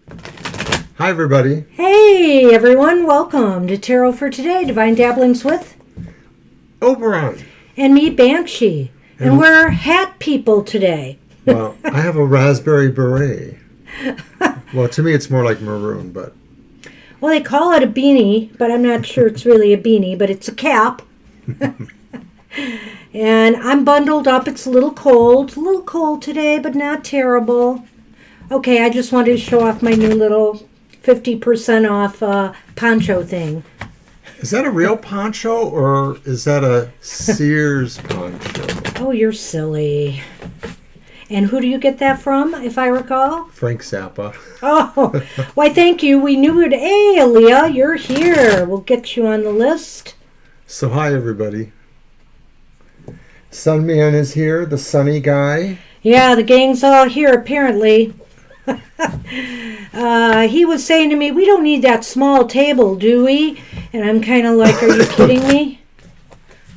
Hi, everybody. Hey, everyone. Welcome to Tarot for Today, Divine Dabblings with Oberon. and me, Banshee. And we're hat people today. Well, I have a raspberry beret. Well, to me, it's more like maroon, but... Well, they call it a beanie, but I'm not sure it's really a beanie, but it's a cap. And I'm bundled up. It's a little cold today, but not terrible. Okay, I just wanted to show off my new little 50% off poncho thing. Is that a real poncho, or is that a Sears poncho? Oh, you're silly. And who do you get that from, if I recall? Frank Zappa. Oh, why, thank you. We knew it. Hey, Aaliyah, you're here. We'll get you on the list. So, hi, everybody. Sunman is here, the sunny guy. Yeah, the gang's all here, apparently. He was saying to me, we don't need that small table, do we? And I'm kind of like, are you kidding me?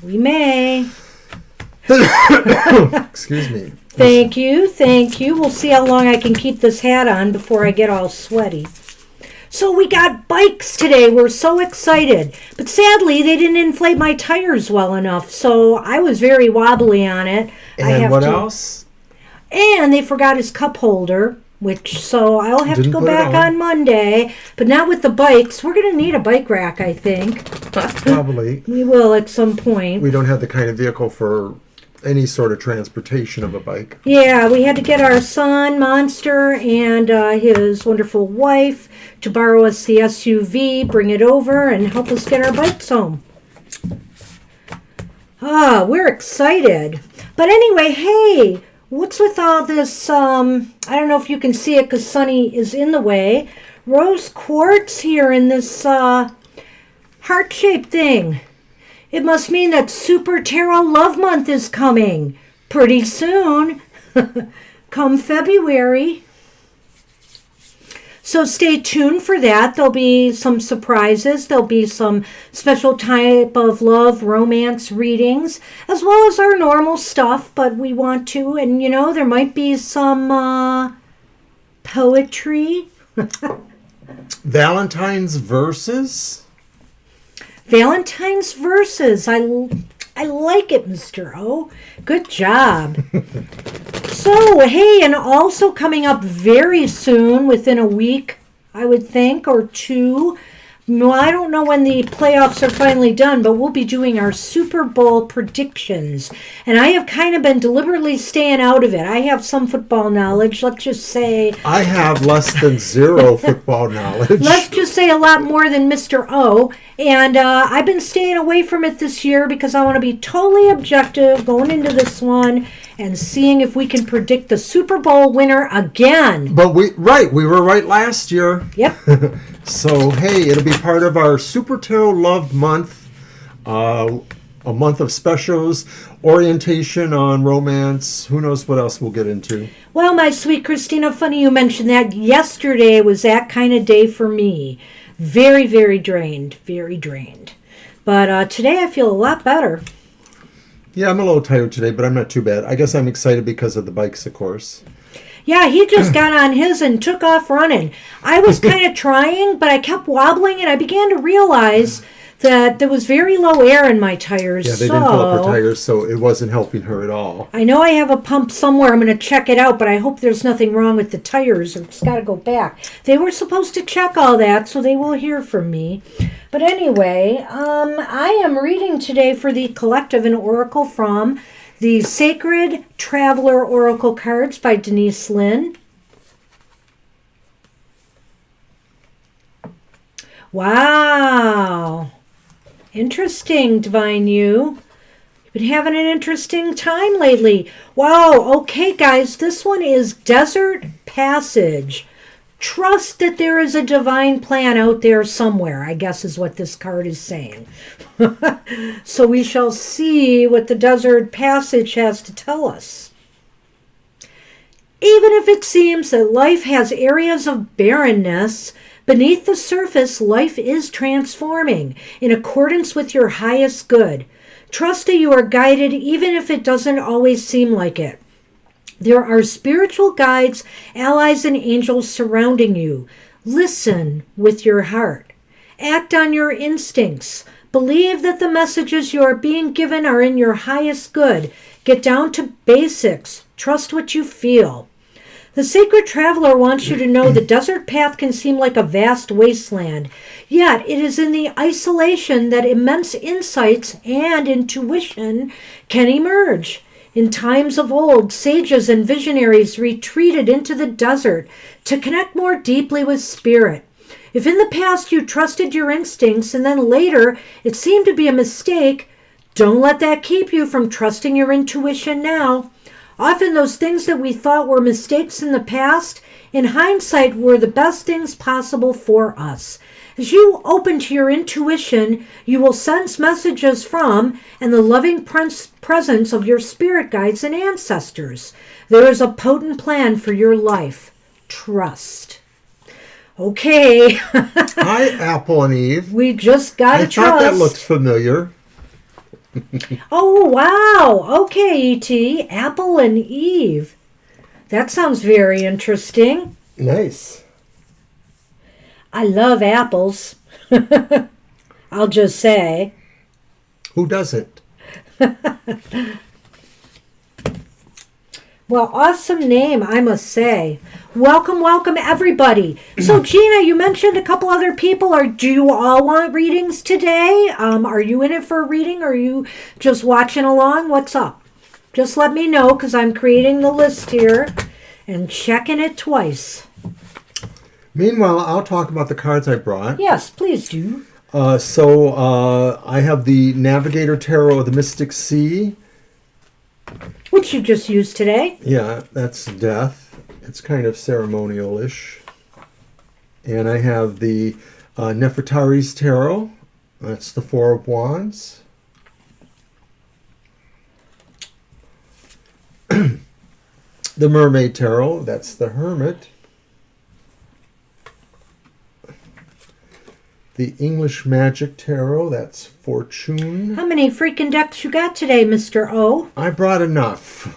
We may. Excuse me. Thank you. We'll see how long I can keep this hat on before I get all sweaty. So we got bikes today. We're so excited. But sadly, they didn't inflate my tires well enough, so I was very wobbly on it. And what else? And they forgot his cup holder, so I'll have to go back on Monday, but not with the bikes. We're going to need a bike rack, I think. Probably. We will at some point. We don't have the kind of vehicle for any sort of transportation of a bike. Yeah, we had to get our son, Monster, and his wonderful wife to borrow us the SUV, bring it over, and help us get our bikes home. We're excited. But anyway, hey, what's with all this, I don't know if you can see it because Sunny is in the way, rose quartz here in this heart-shaped thing? It must mean that Super Tarot Love Month is coming pretty soon, come February. So stay tuned for that. There'll be some surprises. There'll be some special type of love, romance readings, as well as our normal stuff. But we want to, and there might be some poetry. Valentine's verses? Valentine's verses. I like it, Mr. O. Good job. So, hey, and also coming up very soon, within a week, I would think, or two. Well, I don't know when the playoffs are finally done, but we'll be doing our Super Bowl predictions. And I have kind of been deliberately staying out of it. I have some football knowledge, let's just say. I have less than zero football knowledge. Let's just say a lot more than Mr. O. And I've been staying away from it this year because I want to be totally objective going into this one and seeing if we can predict the Super Bowl winner again. But we were right last year. Yep. So, hey, it'll be part of our Super Tarot Love Month, a month of specials, orientation on romance. Who knows what else we'll get into. Well, my sweet Christina, funny you mentioned that. Yesterday was that kind of day for me. Very, very drained. Very drained. But today I feel a lot better. Yeah, I'm a little tired today, but I'm not too bad. I guess I'm excited because of the bikes, of course. Yeah, he just got on his and took off running. I was kind of trying, but I kept wobbling, and I began to realize that there was very low air in my tires. Yeah, they didn't fill up her tires, so it wasn't helping her at all. I know I have a pump somewhere. I'm going to check it out, but I hope there's nothing wrong with the tires. It's got to go back. They were supposed to check all that, so they will hear from me. But anyway, I am reading today for the collective an oracle from the Sacred Traveler Oracle cards by Denise Lynn. Wow. Interesting, Divine You. You've been having an interesting time lately. Wow. Okay, guys, this one is Desert Passage. Trust that there is a divine plan out there somewhere, I guess is what this card is saying. So we shall see what the Desert Passage has to tell us. Even if it seems that life has areas of barrenness, beneath the surface, life is transforming in accordance with your highest good. Trust that you are guided even if it doesn't always seem like it. There are spiritual guides, allies, and angels surrounding you. Listen with your heart. Act on your instincts. Believe that the messages you are being given are in your highest good. Get down to basics. Trust what you feel. The sacred traveler wants you to know the desert path can seem like a vast wasteland, yet it is in the isolation that immense insights and intuition can emerge. In times of old, sages and visionaries retreated into the desert to connect more deeply with spirit. If in the past you trusted your instincts and then later it seemed to be a mistake, don't let that keep you from trusting your intuition now. Often those things that we thought were mistakes in the past, in hindsight, were the best things possible for us. As you open to your intuition, you will sense messages from and the loving presence of your spirit guides and ancestors. There is a potent plan for your life. Trust. Okay. Hi, Apple and Eve. We just got to trust. I thought that looked familiar. Oh, wow. Okay, E.T. Apple and Eve. That sounds very interesting. Nice. I love apples. I'll just say. Who doesn't? Well, awesome name, I must say. Welcome, welcome, everybody. So, Gina, you mentioned a couple other people. Do you all want readings today? Are you in it for a reading, or are you just watching along? What's up? Just let me know, because I'm creating the list here and checking it twice. Meanwhile, I'll talk about the cards I brought. Yes, please do. I have the Navigator Tarot of the Mystic Sea. Which you just used today. Yeah, that's death. It's kind of ceremonial-ish. And I have the Nefertari's Tarot. That's the Four of Wands. The Mermaid Tarot. That's the Hermit. The English Magic Tarot. That's Fortune. How many freaking decks you got today, Mr. O? I brought enough.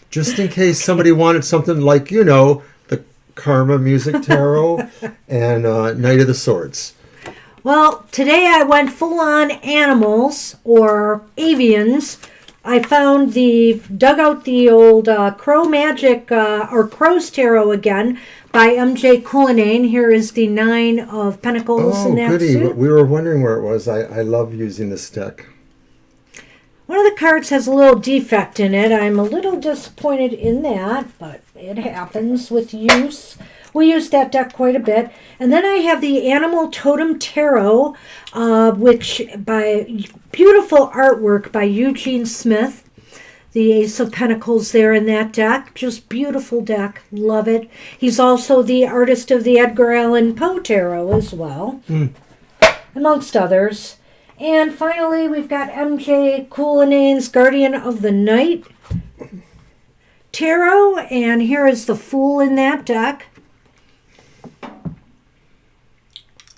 Just in case somebody wanted something like, the Karma Music Tarot and Knight of the Swords. Well, today I went full on animals or avians. I dug out the old Crow Magic or Crow's Tarot again by M.J. Cullinane. Here is the Nine of Pentacles in that goody. suit. We were wondering where it was. I love using this deck. One of the cards has a little defect in it. I'm a little disappointed in that, but it happens with use. We use that deck quite a bit. And then I have the Animal Totem Tarot, which by beautiful artwork by Eugene Smith. The Ace of Pentacles there in that deck. Just beautiful deck. Love it. He's also the artist of the Edgar Allan Poe Tarot as well, amongst others. And finally, we've got M.J. Cullinane's Guardian of the Night Tarot. And here is the Fool in that deck.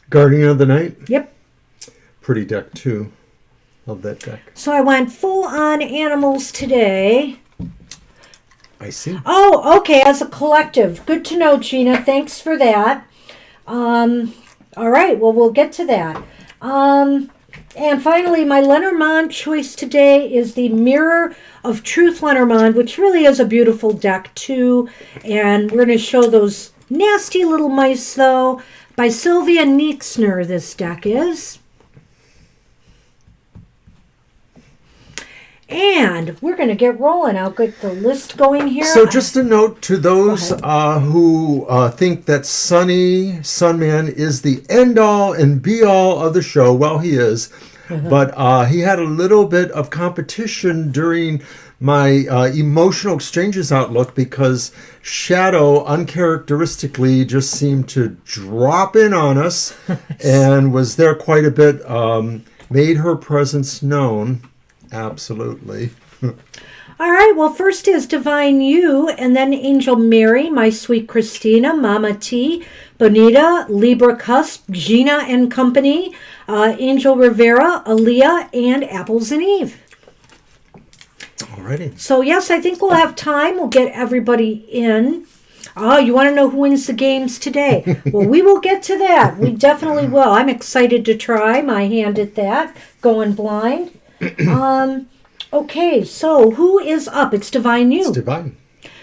Guardian of the Night? Yep. Pretty deck, too. Love that deck. So I went full on animals today. I see. Oh, okay, as a collective. Good to know, Gina. Thanks for that. All right, well, we'll get to that. And finally, my Lenormand choice today is the Mirror of Truth Lenormand, which really is a beautiful deck, too. And we're going to show those nasty little mice, though. By Sylvia Niexner, this deck is. And we're going to get rolling. I'll get the list going here. So just a note to those who think that Sunman is the end-all and be-all of the show. Well, he is. But he had a little bit of competition during my emotional exchanges outlook because Shadow uncharacteristically just seemed to drop in on us and was there quite a bit, made her presence known. Absolutely. All right, well, first is Divine You, and then Angel Mary, My Sweet Christina, Mama T, Bonita, Libra Cusp, Gina and Company, Angel Rivera, Aaliyah, and Apples and Eve. All Alrighty. So, yes, I think we'll have time. We'll get everybody in. Oh, you want to know who wins the games today? Well, we will get to that. We definitely will. I'm excited to try my hand at that, going blind. Okay, so who is up? It's Divine You. It's Divine.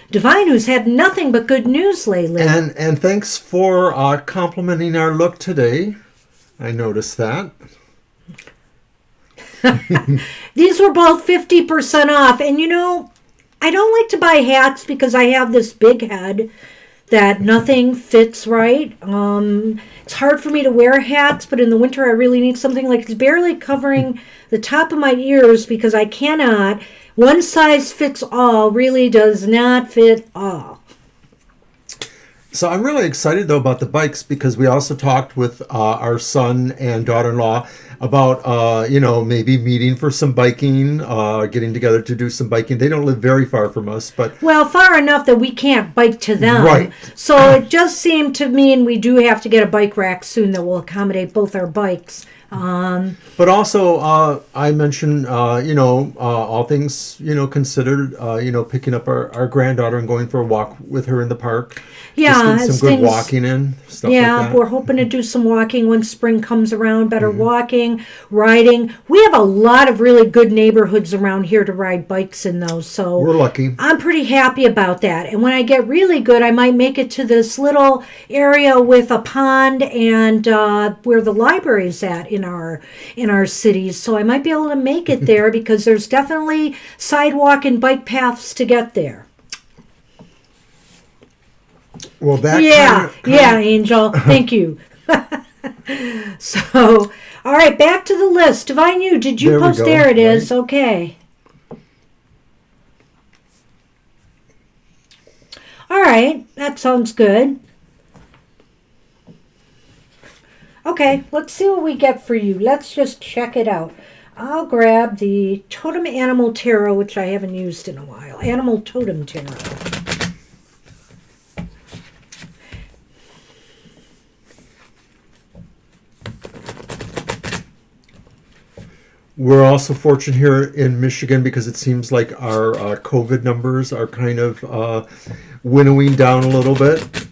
Divine, who's had nothing but good news lately. And thanks for complimenting our look today. I noticed that. These were both 50% off. And you know, I don't like to buy hats because I have this big head that nothing fits right. It's hard for me to wear hats, but in the winter I really need something like it's barely covering the top of my ears because I cannot. One size fits all really does not fit all. So I'm really excited, though, about the bikes because we also talked with our son and daughter-in-law about, maybe meeting for some biking, getting together to do some biking. They don't live very far from us, but... Well, far enough that we can't bike to them. Right. So it just seemed to me, and we do have to get a bike rack soon that will accommodate both our bikes. But also, I mentioned, all things, considered, picking up our granddaughter and going for a walk with her in the park. Yeah. Just get some good walking in, stuff like that. We're hoping to do some walking when spring comes around, better walking, riding. We have a lot of really good neighborhoods around here to ride bikes in those, so we're lucky. I'm pretty happy about that. And when I get really good, I might make it to this little area with a pond and where the library's at in our cities. So I might be able to make it there because there's definitely sidewalk and bike paths to get there. Well, that yeah, Angel. Thank you. So, all right, back to the list. Divine You, did you post? There it is. Right. Okay. All right, that sounds good. Okay, let's see what we get for you. Let's just check it out. I'll grab the Totem Animal Tarot, which I haven't used in a while. Animal Totem Tarot. We're also fortunate here in Michigan because it seems like our COVID numbers are kind of winnowing down a little bit.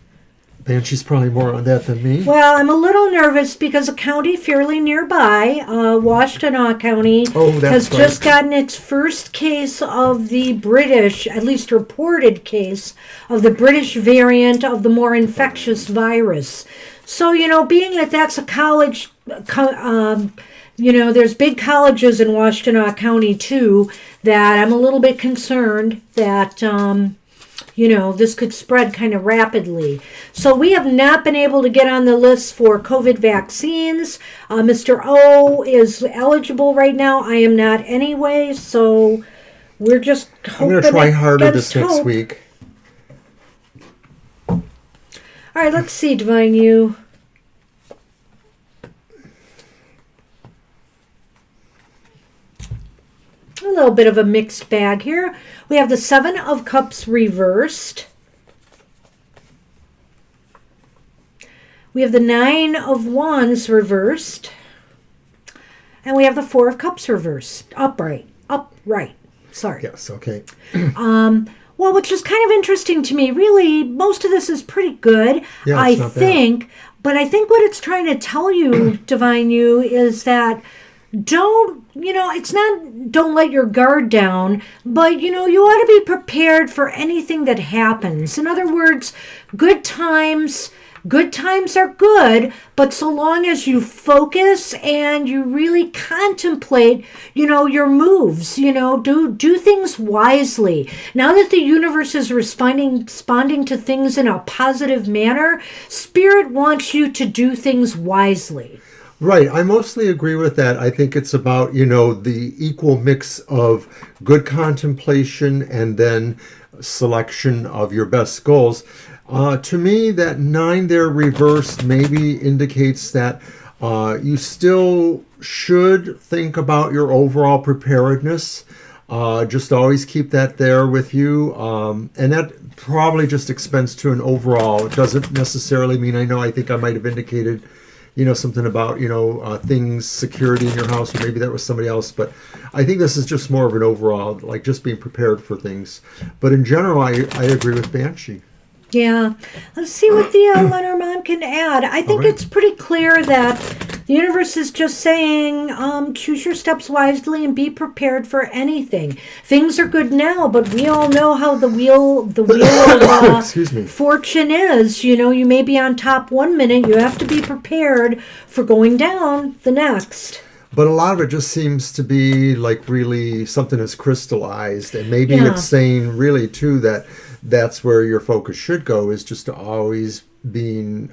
Banshee's probably more on that than me. Well, I'm a little nervous because a county fairly nearby, Washtenaw County, has just gotten its first case of the British, at least reported case, of the British variant of the more infectious virus. So, being that that's a college... there's big colleges in Washtenaw County, too, that I'm a little bit concerned that, this could spread kind of rapidly. So we have not been able to get on the list for COVID vaccines. Mr. O is eligible right now. I am not anyway, so we're just hoping. I'm going to try harder this next week. All right, let's see, Divine You. A little bit of a mixed bag here. We have the Seven of Cups reversed. We have the Nine of Wands reversed. And we have the Four of Cups reversed. Upright. Sorry. Yes, okay. Well, which is kind of interesting to me. Really, most of this is pretty good, yeah, I think. But I think what it's trying to tell you, Divine You, is that don't let your guard down, but, you ought to be prepared for anything that happens. In other words, good times are good, but so long as you focus and you really contemplate, your moves, do things wisely. Now that the universe is responding to things in a positive manner, Spirit wants you to do things wisely. Right. I mostly agree with that. I think it's about, the equal mix of good contemplation and then selection of your best goals. To me, that 9 there reversed maybe indicates that you still should think about your overall preparedness. Just always keep that there with you. And that probably just extends to an overall. It doesn't necessarily mean, I think I might have indicated something about, things, security in your house, or maybe that was somebody else. But I think this is just more of an overall, like just being prepared for things. But in general, I agree with Banshee. Yeah. Let's see what the Lenormand can add. I think it's pretty clear that the universe is just saying, choose your steps wisely and be prepared for anything. Things are good now, but we all know how the wheel of Excuse me. fortune is. You may be on top one minute. You have to be prepared for going down the next. But a lot of it just seems to be like really something is crystallized. And maybe it's saying really, too, that that's where your focus should go, is just to always being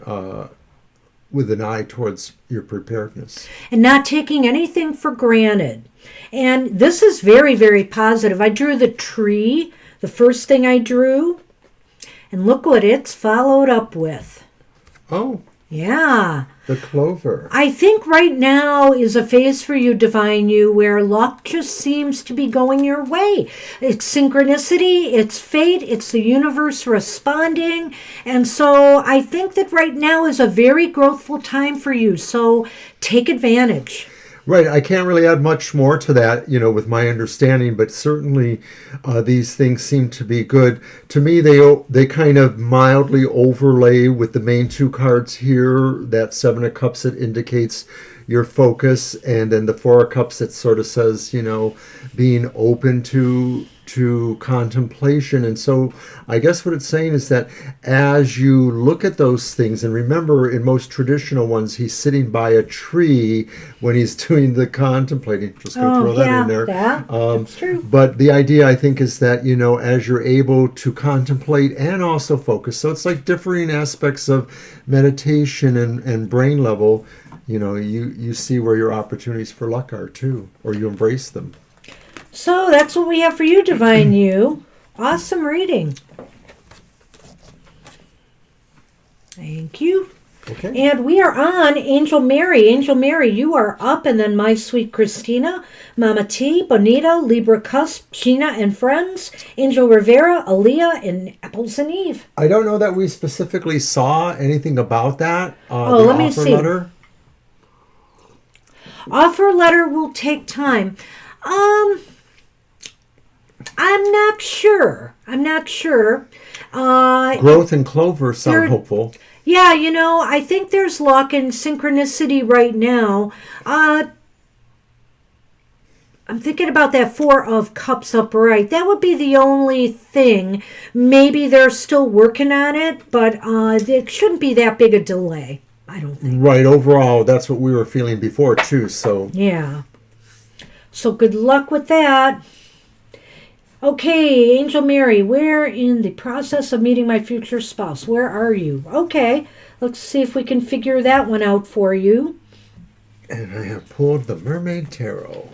with an eye towards your preparedness. And not taking anything for granted. And this is very, very positive. I drew the tree, the first thing I drew. And look what it's followed up with. Oh. Yeah. The clover. I think right now is a phase for you, Divine You, where luck just seems to be going your way. It's synchronicity, it's fate, it's the universe responding. And so I think that right now is a very growthful time for you. So take advantage. Right. I can't really add much more to that, with my understanding, but certainly these things seem to be good. To me, they kind of mildly overlay with the main two cards here, that Seven of Cups that indicates your focus, and then the Four of Cups that sort of says, being open to contemplation. And so I guess what it's saying is that as you look at those things, and remember in most traditional ones, he's sitting by a tree when he's doing the contemplating. Just going to throw that in there. That's true. But the idea, I think, is that, as you're able to contemplate and also focus, so it's like differing aspects of meditation and brain level, you see where your opportunities for luck are too, or you embrace them. So that's what we have for you, Divine You. Awesome reading. Thank you. Okay. And we are on Angel Mary. Angel Mary, you are up. And then My Sweet Christina, Mama T, Bonita, Libra Cusp, Sheena and Friends, Angel Rivera, Aaliyah, and Apples and Eve. I don't know that we specifically saw anything about that. Let me see. Letter. Offer letter will take time. I'm not sure. Growth and clover sound hopeful. Yeah, I think there's luck and synchronicity right now. I'm thinking about that Four of Cups upright. That would be the only thing. Maybe they're still working on it, but it shouldn't be that big a delay, I don't think. Right, overall, that's what we were feeling before, too, so... Yeah. So good luck with that. Okay, Angel Mary, we're in the process of meeting my future spouse. Where are you? Okay, let's see if we can figure that one out for you. And I have pulled the Mermaid Tarot.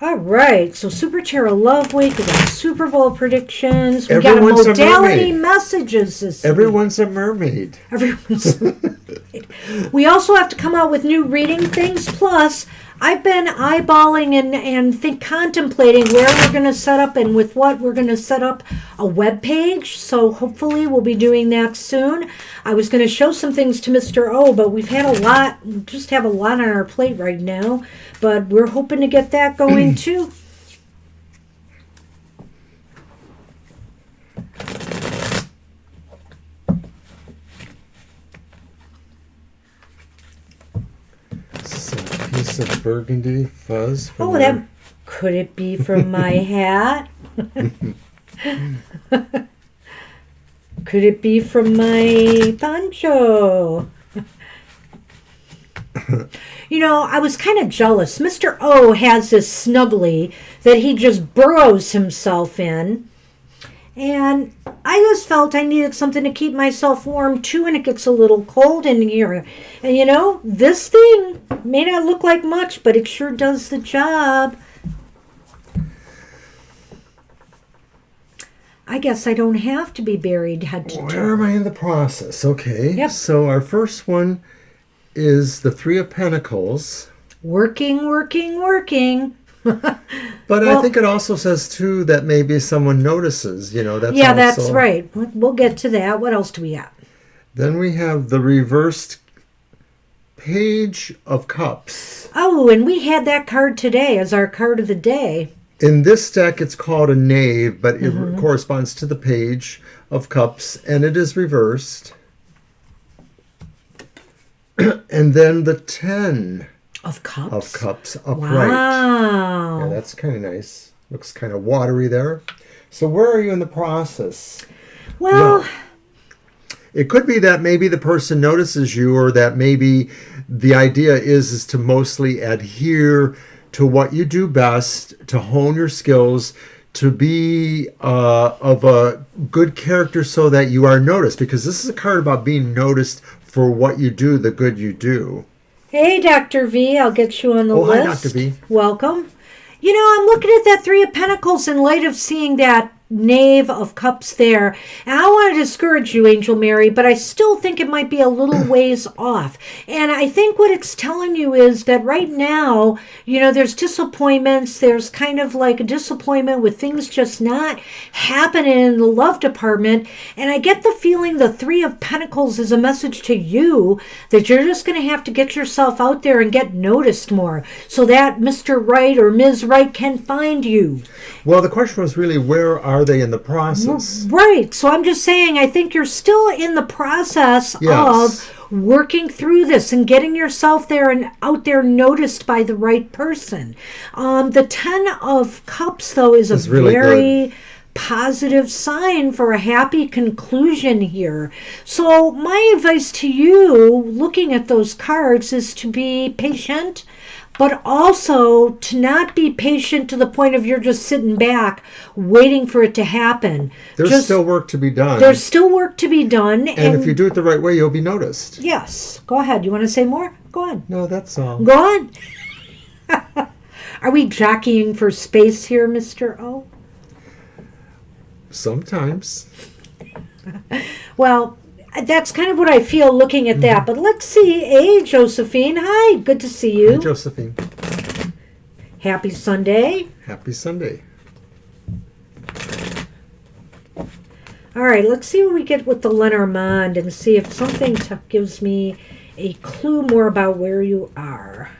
All right, so Super Tarot Love Week. We got Super Bowl predictions. We Everyone's got modality messages this Everyone's a mermaid. Everyone's a mermaid. We also have to come out with new reading things. Plus, I've been eyeballing and contemplating where we're going to set up and with what we're going to set up a web page. So hopefully we'll be doing that soon. I was going to show some things to Mr. O, but we just have a lot on our plate right now. But we're hoping to get that going too. Piece of burgundy fuzz. That could it be from my hat? Could it be from my poncho? I was kind of jealous. Mr. O has this snuggly that he just burrows himself in. And I just felt I needed something to keep myself warm too, and it gets a little cold in here. And this thing may not look like much, but it sure does the job. I guess I don't have to be buried head to toe. Where am I in the process? Okay. Yep. So our first one is the Three of Pentacles. Working. But I think it also says, too, that maybe someone notices, That's right. We'll get to that. What else do we have? Then we have the reversed Page of Cups. Oh, and we had that card today as our card of the day. In this deck, it's called a Knave, but it corresponds to the Page of Cups, and it is reversed. And then the 10 of Cups. Of Cups upright. Wow. Yeah, that's kind of nice. Looks kind of watery there. So where are you in the process? Well, it could be that maybe the person notices you, or that maybe the idea is to mostly adhere to what you do best, to hone your skills, to be of a good character so that you are noticed. Because this is a card about being noticed for what you do, the good you do. Hey, Dr. V, I'll get you on the list. Hi, Dr. V. Welcome. I'm looking at that Three of Pentacles in light of seeing that Knave of Cups there. And I don't want to discourage you, Angel Mary, but I still think it might be a little ways off. And I think what it's telling you is that right now, there's disappointments. There's kind of like a disappointment with things just not happening in the love department. And I get the feeling the Three of Pentacles is a message to you that you're just going to have to get yourself out there and get noticed more so that Mr. Right or Ms. Right can find you. Well, the question was really, where are they in the process? Right. So I'm just saying, I think you're still in the process of working through this and getting yourself there and out there noticed by the right person. The 10 of Cups, though, is a really very good. Positive sign for a happy conclusion here. So my advice to you, looking at those cards, is to be patient, but also to not be patient to the point of you're just sitting back waiting for it to happen. There's still work to be done. There's still work to be done. And if you do it the right way, you'll be noticed. Yes. Go ahead. You want to say more? Go on. No, that's all. Go on. Are we jockeying for space here, Mr. O? Sometimes. Well, that's kind of what I feel looking at that. But let's see. Hey, Josephine. Hi. Good to see you. Hey, Josephine. Happy Sunday. Happy Sunday. All right. Let's see what we get with the Lenormand and see if something gives me a clue more about where you are.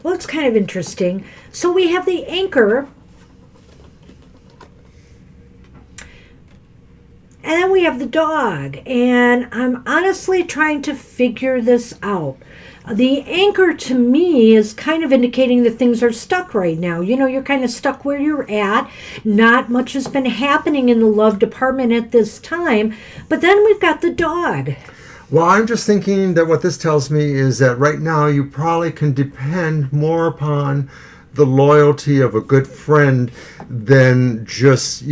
Well, it's kind of interesting. So we have the Anchor. And then we have the Dog. And I'm honestly trying to figure this out. The Anchor to me is kind of indicating that things are stuck right now. You're kind of stuck where you're at. Not much has been happening in the love department at this time. But then we've got the Dog. Well, I'm just thinking that what this tells me is that right now you probably can depend more upon the loyalty of a good friend than just,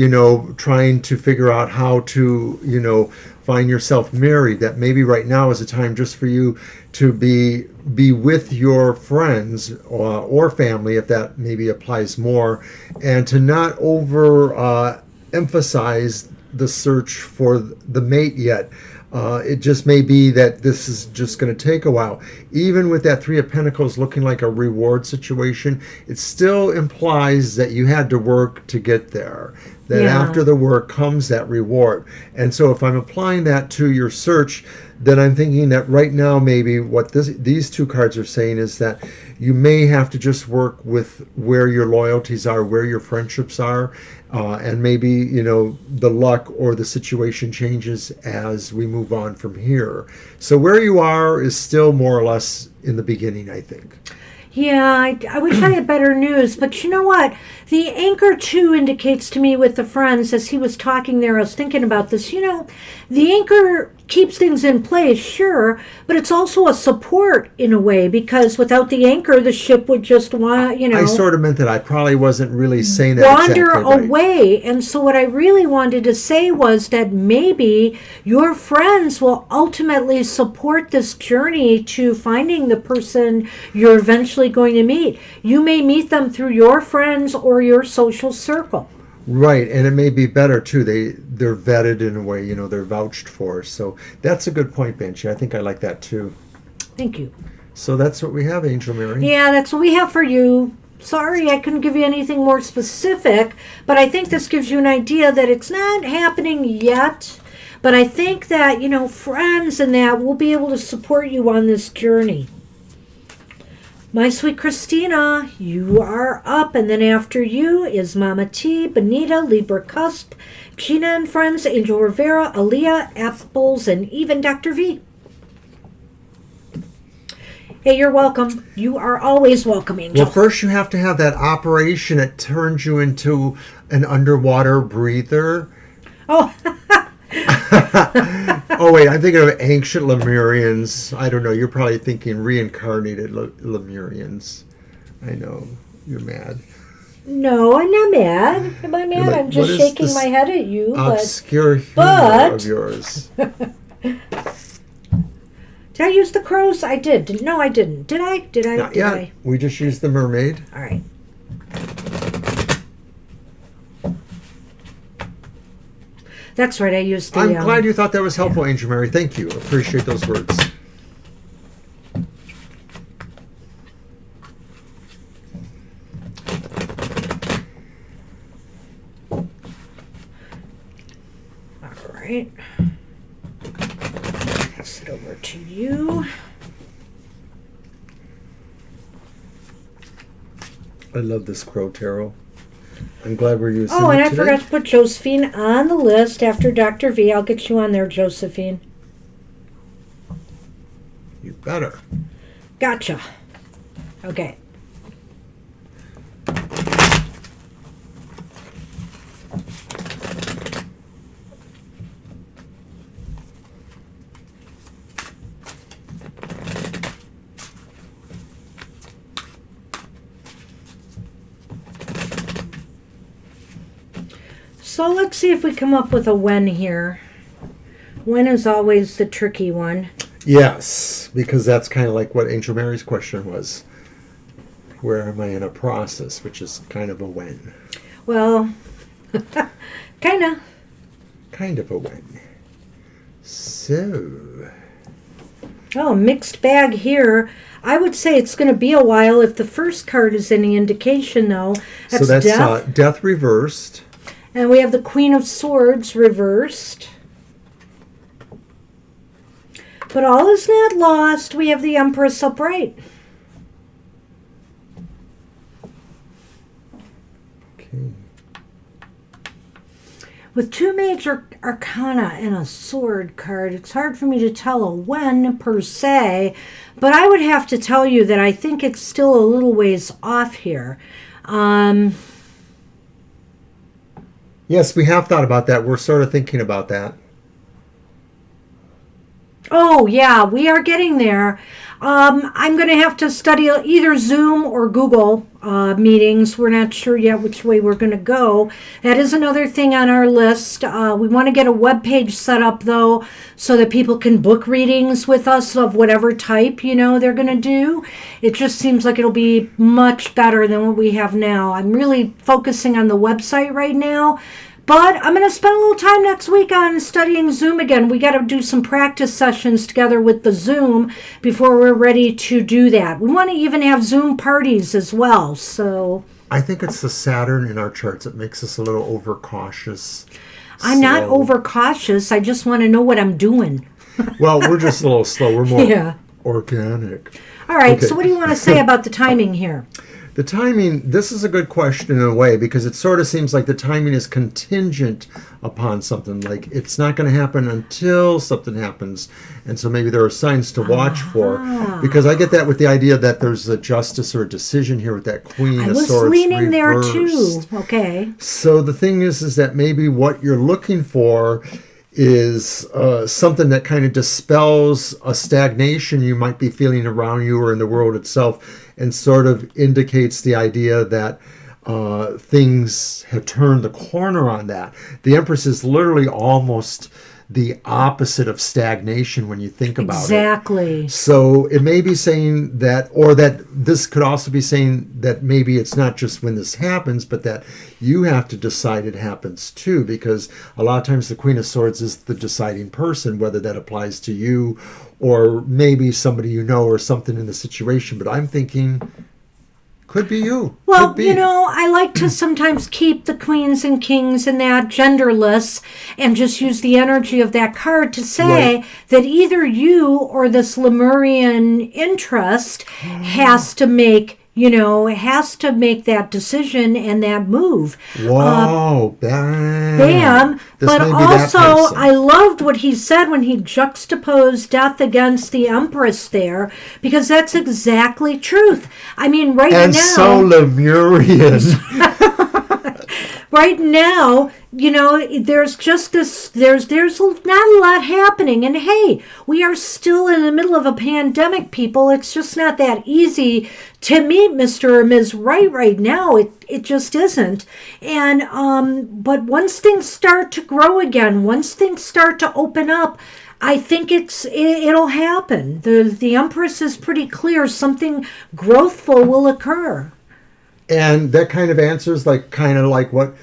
trying to figure out how to, find yourself married. That maybe right now is a time just for you to be with your friends or family, if that maybe applies more, and to not emphasize the search for the mate yet. It just may be that this is just going to take a while. Even with that Three of Pentacles looking like a reward situation, it still implies that you had to work to get there. That after the work comes that reward. And so if I'm applying that to your search, then I'm thinking that right now maybe what these two cards are saying is that you may have to just work with where your loyalties are, where your friendships are, and maybe, the luck or the situation changes as we move on from here. So where you are is still more or less in the beginning, I think. Yeah, I wish I had better news. But you know what? The Anchor, too, indicates to me with the friends, as he was talking there, I was thinking about this. The Anchor keeps things in place, sure, but it's also a support in a way, because without the Anchor, the ship would just I sort of meant that. I probably wasn't really saying that wander exactly right. away. And so what I really wanted to say was that maybe your friends will ultimately support this journey to finding the person you're eventually going to meet. You may meet them through your friends or your social circle. Right, and it may be better too. They're vetted in a way, they're vouched for. So that's a good point, Banshee. I think I like that too. Thank you. So that's what we have, Angel Mary. Yeah, that's what we have for you. Sorry, I couldn't give you anything more specific, but I think this gives you an idea that it's not happening yet. But I think that, friends and that will be able to support you on this journey. My sweet Christina, you are up, and then after you is Mama T, Benita, Libra Cusp, Gina and Friends, Angel Rivera, Aaliyah, Apples, and even Dr. V. Hey, you're welcome. You are always welcome, Angel. Well, first you have to have that operation that turns you into an underwater breather. Oh, Oh, wait, I'm thinking of ancient Lemurians. I don't know. You're probably thinking reincarnated Lemurians. I know. You're mad. no, I'm not mad. Am I mad? Like, I'm just what is shaking this my head at you. Obscure humor but- of yours. Did I use the crows? I did. No, I didn't. Did I? Did I? Not Did yet. I? We just used the mermaid. All right. That's right. I used the. I'm glad you thought that was helpful, Angel Mary. Thank you. Appreciate those words. All right. Pass it over to you. I love this crow tarot. I'm glad we're using Oh, it and I today. forgot to put Josephine on the list after Dr. V. I'll get you on there, Josephine. You better. Gotcha. Okay. So let's see if we come up with a when here. When is always the tricky one. Yes, because that's kind of like what Angel Mary's question was. Where am I in a process, which is kind of a when. Well, kind of. Kind of a when. So, Oh, mixed bag here. I would say it's going to be a while if the first card is any indication, though. That's death. Death reversed. And we have the Queen of Swords reversed. But all is not lost. We have the Empress upright. Okay. With two major arcana and a sword card, it's hard for me to tell a when per se, but I would have to tell you that I think it's still a little ways off here. Yes, we have thought about that. We're sort of thinking about that. Oh, yeah, we are getting there. I'm going to have to study either Zoom or Google meetings. We're not sure yet which way we're going to go. That is another thing on our list. We want to get a web page set up, though, so that people can book readings with us of whatever type, they're going to do. It just seems like it'll be much better than what we have now. I'm really focusing on the website right now. But I'm going to spend a little time next week on studying Zoom again. We got to do some practice sessions together with the Zoom before we're ready to do that. We want to even have Zoom parties as well. So I think it's the Saturn in our charts that makes us a little overcautious. I'm not overcautious. I just want to know what I'm doing. Well, we're just a little slow. We're more Yeah. organic. All right. Okay. So what do you want to say about the timing here? The timing, this is a good question in a way, because it sort of seems like the timing is contingent upon something. Like it's not going to happen until something happens. And so maybe there are signs to watch for. Because I get that with the idea that there's a justice or a decision here with that Queen I of was Swords leaning there reversed. too. Okay. So the thing is that maybe what you're looking for is something that kind of dispels a stagnation you might be feeling around you or in the world itself, and sort of indicates the idea that things have turned the corner on that. The Empress is literally almost the opposite of stagnation when you think about it. Exactly. So it may be saying that, or that this could also be saying that maybe it's not just when this happens, but that you have to decide it happens too, because a lot of times the Queen of Swords is the deciding person, whether that applies to you or maybe somebody you know or something in the situation. But I'm thinking, could be you. Well, Could be. you know, I like to sometimes keep the queens and kings and that genderless and just use the energy of that card to say Right. that either you or this Lemurian interest has to make, has to make that decision and that move. Whoa, bam. Bam. This But may be that also, person. I loved what he said when he juxtaposed death against the Empress there, because that's exactly truth. I mean, And now, so Lemurian. right now, there's just this, there's not a lot happening. And hey, we are still in the middle of a pandemic, people. It's just not that easy to meet Mr. or Ms. right now. It just isn't. And, but once things start to grow again, once things start to open up, I think it'll happen. The Empress is pretty clear. Something growthful will occur. And that kind of answers kind of like what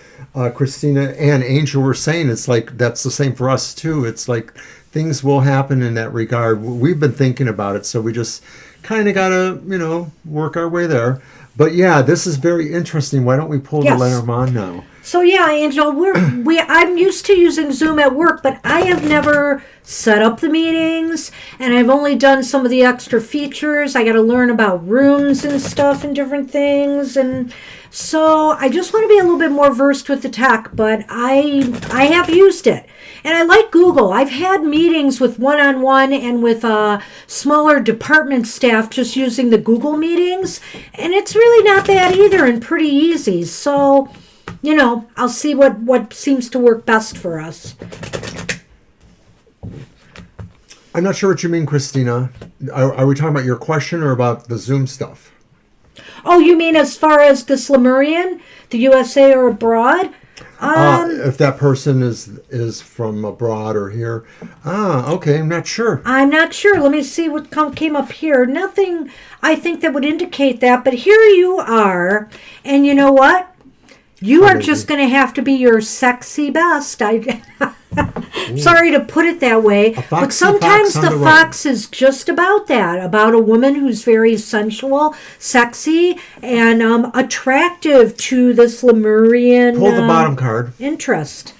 Christina and Angel were saying. It's like that's the same for us too. It's like things will happen in that regard. We've been thinking about it, so we just kind of gotta work our way there. But yeah, this is very interesting. Why don't we pull Yes. the Lenormand now? So yeah, Angel, I'm used to using Zoom at work, but I have never set up the meetings, and I've only done some of the extra features. I got to learn about rooms and stuff and different things, and so I just want to be a little bit more versed with the tech. But I have used it, and I like Google. I've had meetings with one-on-one and with smaller department staff just using the Google meetings, and it's really not bad either, and pretty easy. So, I'll see what seems to work best for us. I'm not sure what you mean, Christina. Are we talking about your question or about the Zoom stuff? Oh, you mean as far as this Lemurian, the USA or abroad? If that person is from abroad or here. Okay, I'm not sure. I'm not sure. Let me see what came up here. Nothing, I think, that would indicate that. But here you are. And you know what? You are just going to have to be your sexy best. Sorry to put it that way, but sometimes the fox is just about that, about a woman who's very sensual, sexy, and attractive to this Lemurian Pull the bottom card. interest.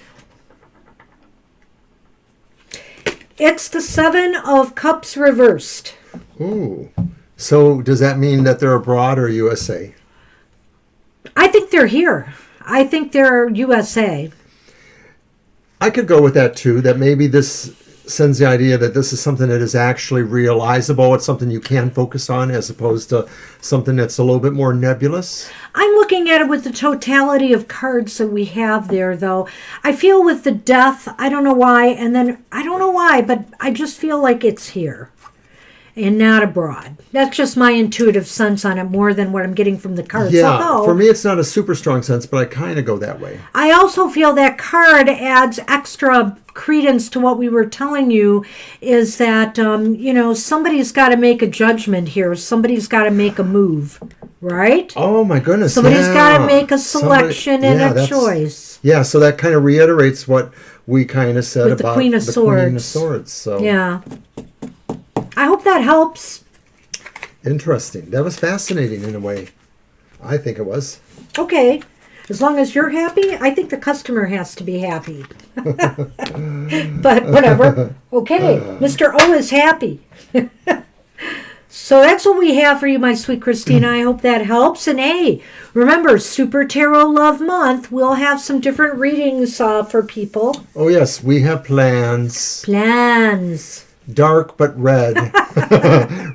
It's the Seven of Cups reversed. Ooh. So does that mean that they're abroad or USA? I think they're here. I think they're USA. I could go with that too, that maybe this sends the idea that this is something that is actually realizable. It's something you can focus on as opposed to something that's a little bit more nebulous. I'm looking at it with the totality of cards that we have there, though. I feel with the death, I don't know why, and then I don't know why, but I just feel like it's here and not abroad. That's just my intuitive sense on it more than what I'm getting from the cards. Yeah, Although, for me it's not a super strong sense, but I kind of go that way. I also feel that card adds extra credence to what we were telling you, is that, somebody's got to make a judgment here. Somebody's got to make a move, right? Oh my goodness. Somebody's got to make a selection and a choice. Yeah, so that kind of reiterates what we kind of said With about the Queen of Swords. Queen of Swords. So Yeah. I hope that helps. interesting. That was fascinating in a way. I think it was. Okay. As long as you're happy, I think the customer has to be happy. But whatever. Okay. Mr. O is happy. So that's what we have for you, my sweet Christina. I hope that helps. And hey, remember, Super Tarot Love Month. We'll have some different readings for people. Oh yes, we have plans. Plans. Dark but red.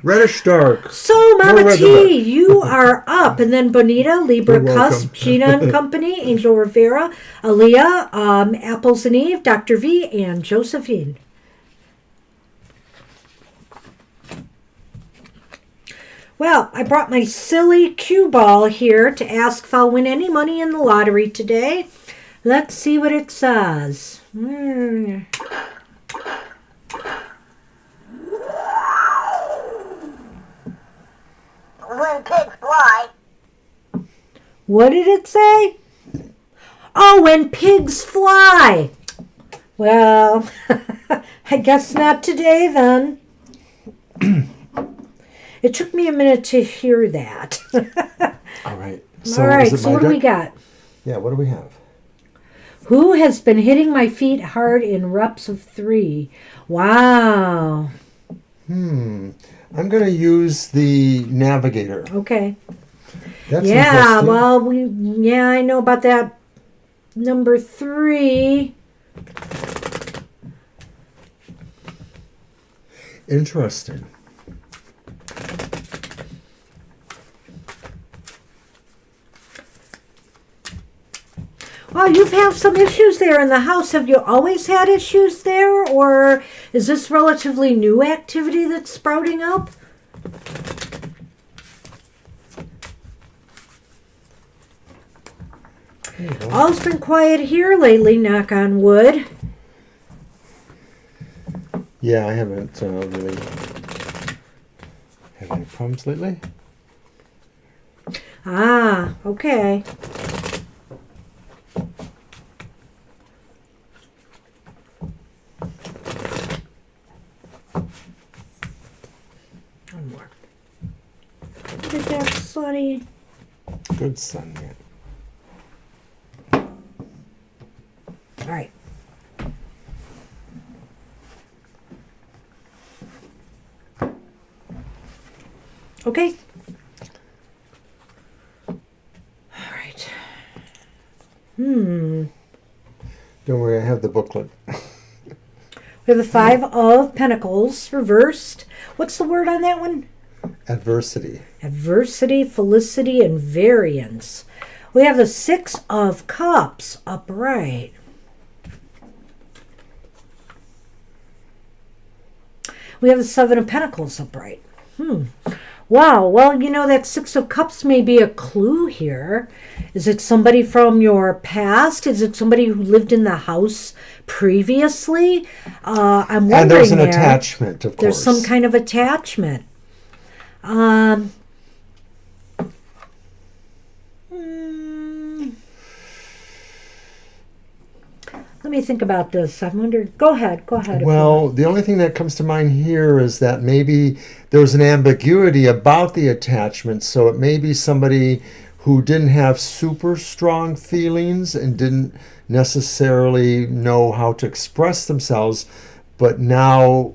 Reddish dark. So, Mama T, you are up. And then Bonita, Libra Cusp, Gina and Company, Angel Rivera, Aaliyah, Apples and Eve, Dr. V, and Josephine. Well, I brought my silly cue ball here to ask if I'll win any money in the lottery today. Let's see what it says. What did it say? Oh, when pigs fly. Well, I guess not today then. It took me a minute to hear that. All right. So All right, is it so my what do we deck? got? Yeah, what do we have? Who has been hitting my feet hard in reps of 3? Wow. I'm going to use the Navigator. Okay. That's Yeah, interesting. well, I know about that number 3. Interesting. Well, you've had some issues there in the house. Have you always had issues there, or is this relatively new activity that's sprouting up? All's been quiet here lately, knock on wood. Yeah, I haven't really had any problems lately. Ah, okay. One more. Look at that slutty. Good son, man. All right. Okay. All right. Don't worry, I have the booklet. We have the 5 of Pentacles reversed. What's the word on that one? Adversity. Adversity, felicity, and variance. We have the 6 of Cups upright. We have the 7 of Pentacles upright. Wow, well, that 6 of Cups may be a clue here. Is it somebody from your past? Is it somebody who lived in the house previously? I'm wondering. And there's an attachment, of course. There's some kind of attachment. Let me think about this. I wondered. Go ahead. Well, the only thing that comes to mind here is that maybe there's an ambiguity about the attachment. So it may be somebody who didn't have super strong feelings and didn't necessarily know how to express themselves, but now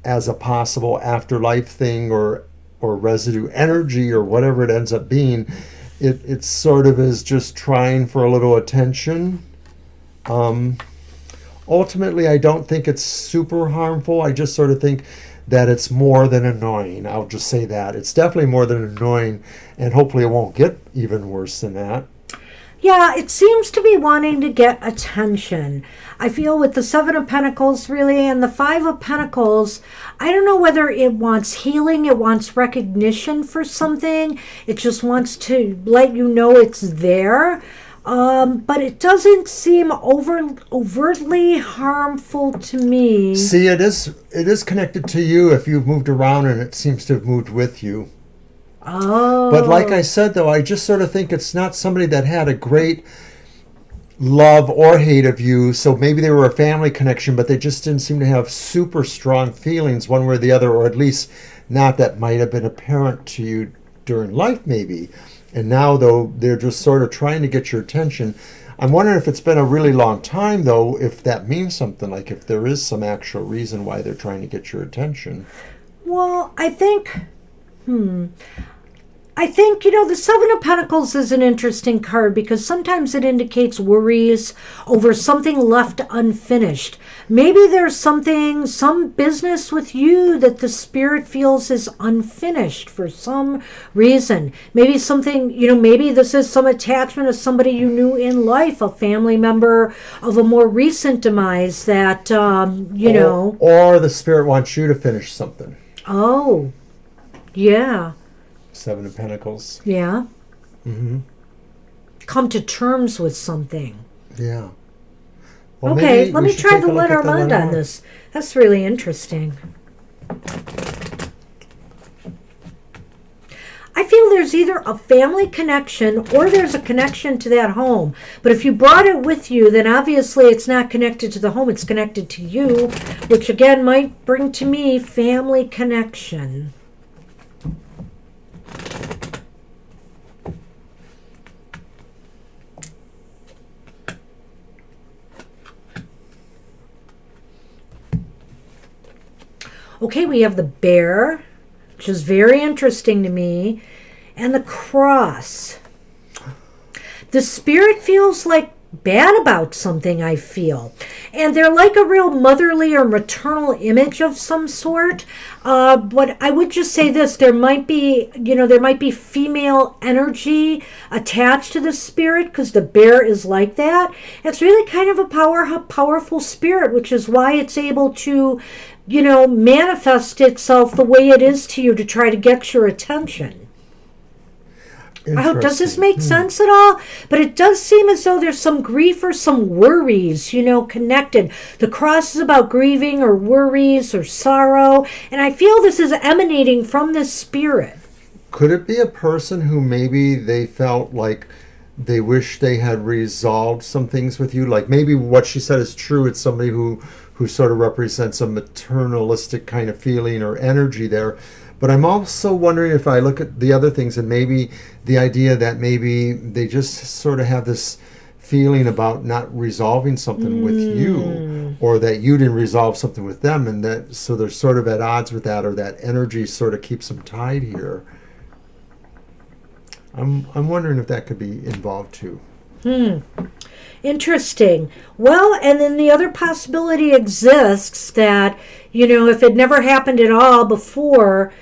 as a possible afterlife thing or residue energy or whatever it ends up being, it sort of is just trying for a little attention. Ultimately, I don't think it's super harmful. I just sort of think that it's more than annoying. I'll just say that. It's definitely more than annoying, and hopefully it won't get even worse than that. Yeah, it seems to be wanting to get attention. I feel with the 7 of Pentacles, really, and the 5 of Pentacles, I don't know whether it wants healing, it wants recognition for something. It just wants to let you know it's there. But it doesn't seem overtly harmful to me. See, it is connected to you if you've moved around, and it seems to have moved with you. Oh. But like I said, though, I just sort of think it's not somebody that had a great love or hate of you. So maybe they were a family connection, but they just didn't seem to have super strong feelings one way or the other, or at least not that might have been apparent to you during life, maybe. And now, though, they're just sort of trying to get your attention. I'm wondering if it's been a really long time, though, if that means something, like if there is some actual reason why they're trying to get your attention. Well, I think, the 7 of Pentacles is an interesting card because sometimes it indicates worries over something left unfinished. Maybe there's some business with you that the spirit feels is unfinished for some reason. Maybe something, maybe this is some attachment of somebody you knew in life, a family member of a more recent demise that, Or the spirit wants you to finish something. Oh, yeah. 7 of Pentacles. Yeah. Come to terms with something. Yeah. Well, okay, let me try the Lenormand on this. That's really interesting. I feel there's either a family connection or there's a connection to that home. But if you brought it with you, then obviously it's not connected to the home, it's connected to you, which again might bring to me family connection. Okay, we have the bear, which is very interesting to me, and the cross. The spirit feels like bad about something, I feel. And they're like a real motherly or maternal image of some sort. But I would just say this, there might be female energy attached to the spirit because the bear is like that. It's really kind of a powerful spirit, which is why it's able to manifest itself the way it is to you to try to get your attention. I hope, does this make sense at all? But it does seem as though there's some grief or some worries, connected. The cross is about grieving or worries or sorrow. And I feel this is emanating from this spirit. Could it be a person who maybe they felt like they wish they had resolved some things with you? Like maybe what she said is true. It's somebody who sort of represents a maternalistic kind of feeling or energy there. But I'm also wondering if I look at the other things and maybe the idea that maybe they just sort of have this feeling about not resolving something with you, or that you didn't resolve something with them, and that so they're sort of at odds with that, or that energy sort of keeps them tied here. I'm wondering if that could be involved too. Interesting. Well, and then the other possibility exists that, if it never happened at all before,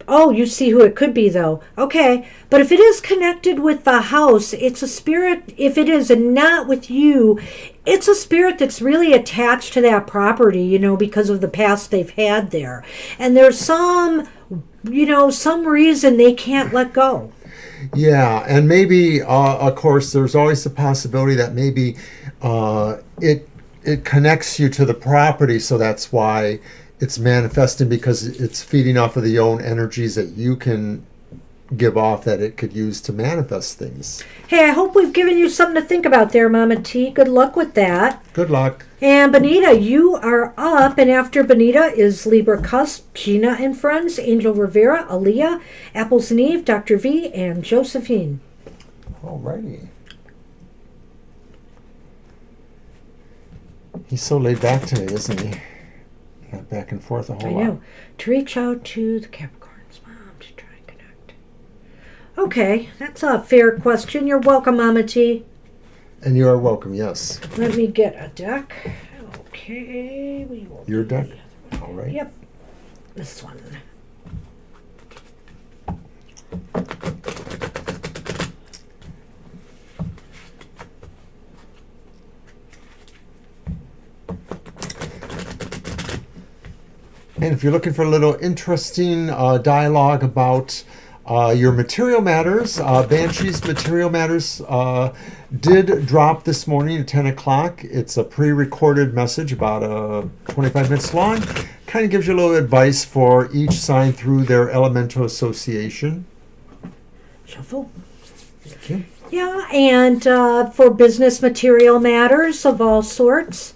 you see who it could be though. Okay. But if it is connected with the house, it's a spirit, if it is and not with you, it's a spirit that's really attached to that property, because of the past they've had there. And there's some reason they can't let go. Yeah, and maybe, of course, there's always the possibility that maybe it connects you to the property, so that's why it's manifesting, because it's feeding off of the own energies that you can give off that it could use to manifest things. Hey, I hope we've given you something to think about there, Mama T. Good luck with that. Good luck. And Benita, you are up. And after Benita is Libra Cusp, Gina and Friends, Angel Rivera, Aaliyah, Apples and Eve, Dr. V, and Josephine. Alrighty. He's so laid back today, isn't he? Not back and forth a whole lot. I know. To reach out to the Capricorn's mom to try and connect. Okay, that's a fair question. You're welcome, Mama T. And you are welcome, yes. Let me get a deck. Okay, we will. Your deck? All right. Yep. This one. And if you're looking for a little interesting dialogue about your material matters, Banshee's Material Matters did drop this morning at 10 o'clock. It's a pre-recorded message about 25 minutes long. Kind of gives you a little advice for each sign through their elemental association. Shuffle. Okay. Yeah, and for business material matters of all sorts.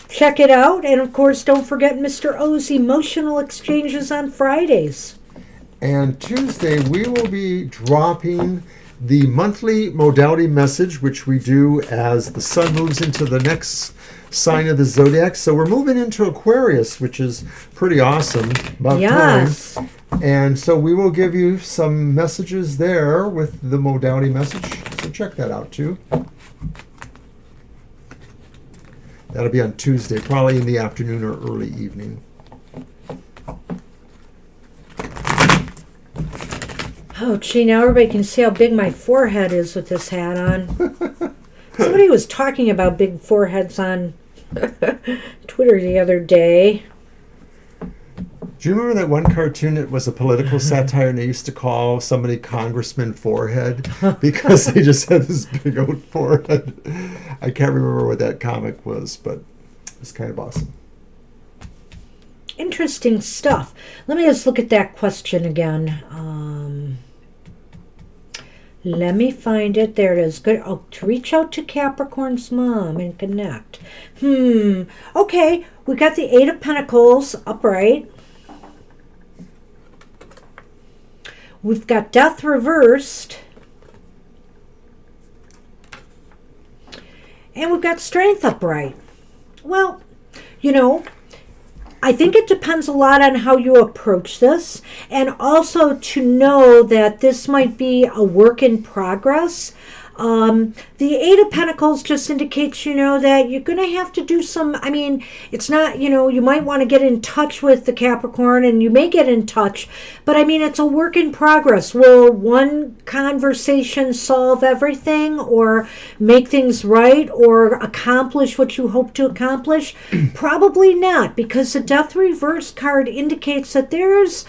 Check it out. And of course, don't forget Mr. O's emotional exchanges on Fridays. And Tuesday, we will be dropping the monthly modality message, which we do as the sun moves into the next sign of the zodiac. So we're moving into Aquarius, which is pretty awesome. About yes. time. And so we will give you some messages there with the modality message. So check that out too. That'll be on Tuesday, probably in the afternoon or early evening. Oh, gee, now everybody can see how big my forehead is with this hat on. Somebody was talking about big foreheads on Twitter the other day. Do you remember that one cartoon that was a political satire and they used to call somebody Congressman Forehead because they just had this big old forehead? I can't remember what that comic was, but it's kind of awesome. Interesting stuff. Let me just look at that question again. Let me find it. There it is. Good. Oh, to reach out to Capricorn's mom and connect. Okay, we got the Eight of Pentacles upright. We've got Death reversed. And we've got Strength upright. Well, I think it depends a lot on how you approach this, and also to know that this might be a work in progress. The Eight of Pentacles just indicates, that you're going to have to do some, it's not, you might want to get in touch with the Capricorn, and you may get in touch, but it's a work in progress. Will one conversation solve everything, or make things right, or accomplish what you hope to accomplish? Probably not, because the Death Reverse card indicates that there's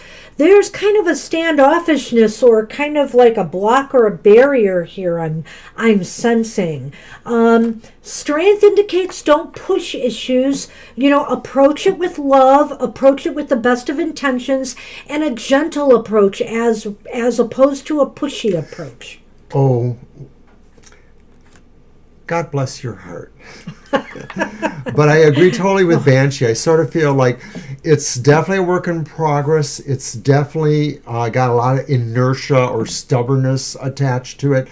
kind of a standoffishness, or kind of like a block or a barrier here I'm sensing. Strength indicates don't push issues, approach it with love, approach it with the best of intentions, and a gentle approach as opposed to a pushy approach. Oh, God bless your heart. But I agree totally with Banshee. I sort of feel like it's definitely a work in progress. It's definitely got a lot of inertia or stubbornness attached to it.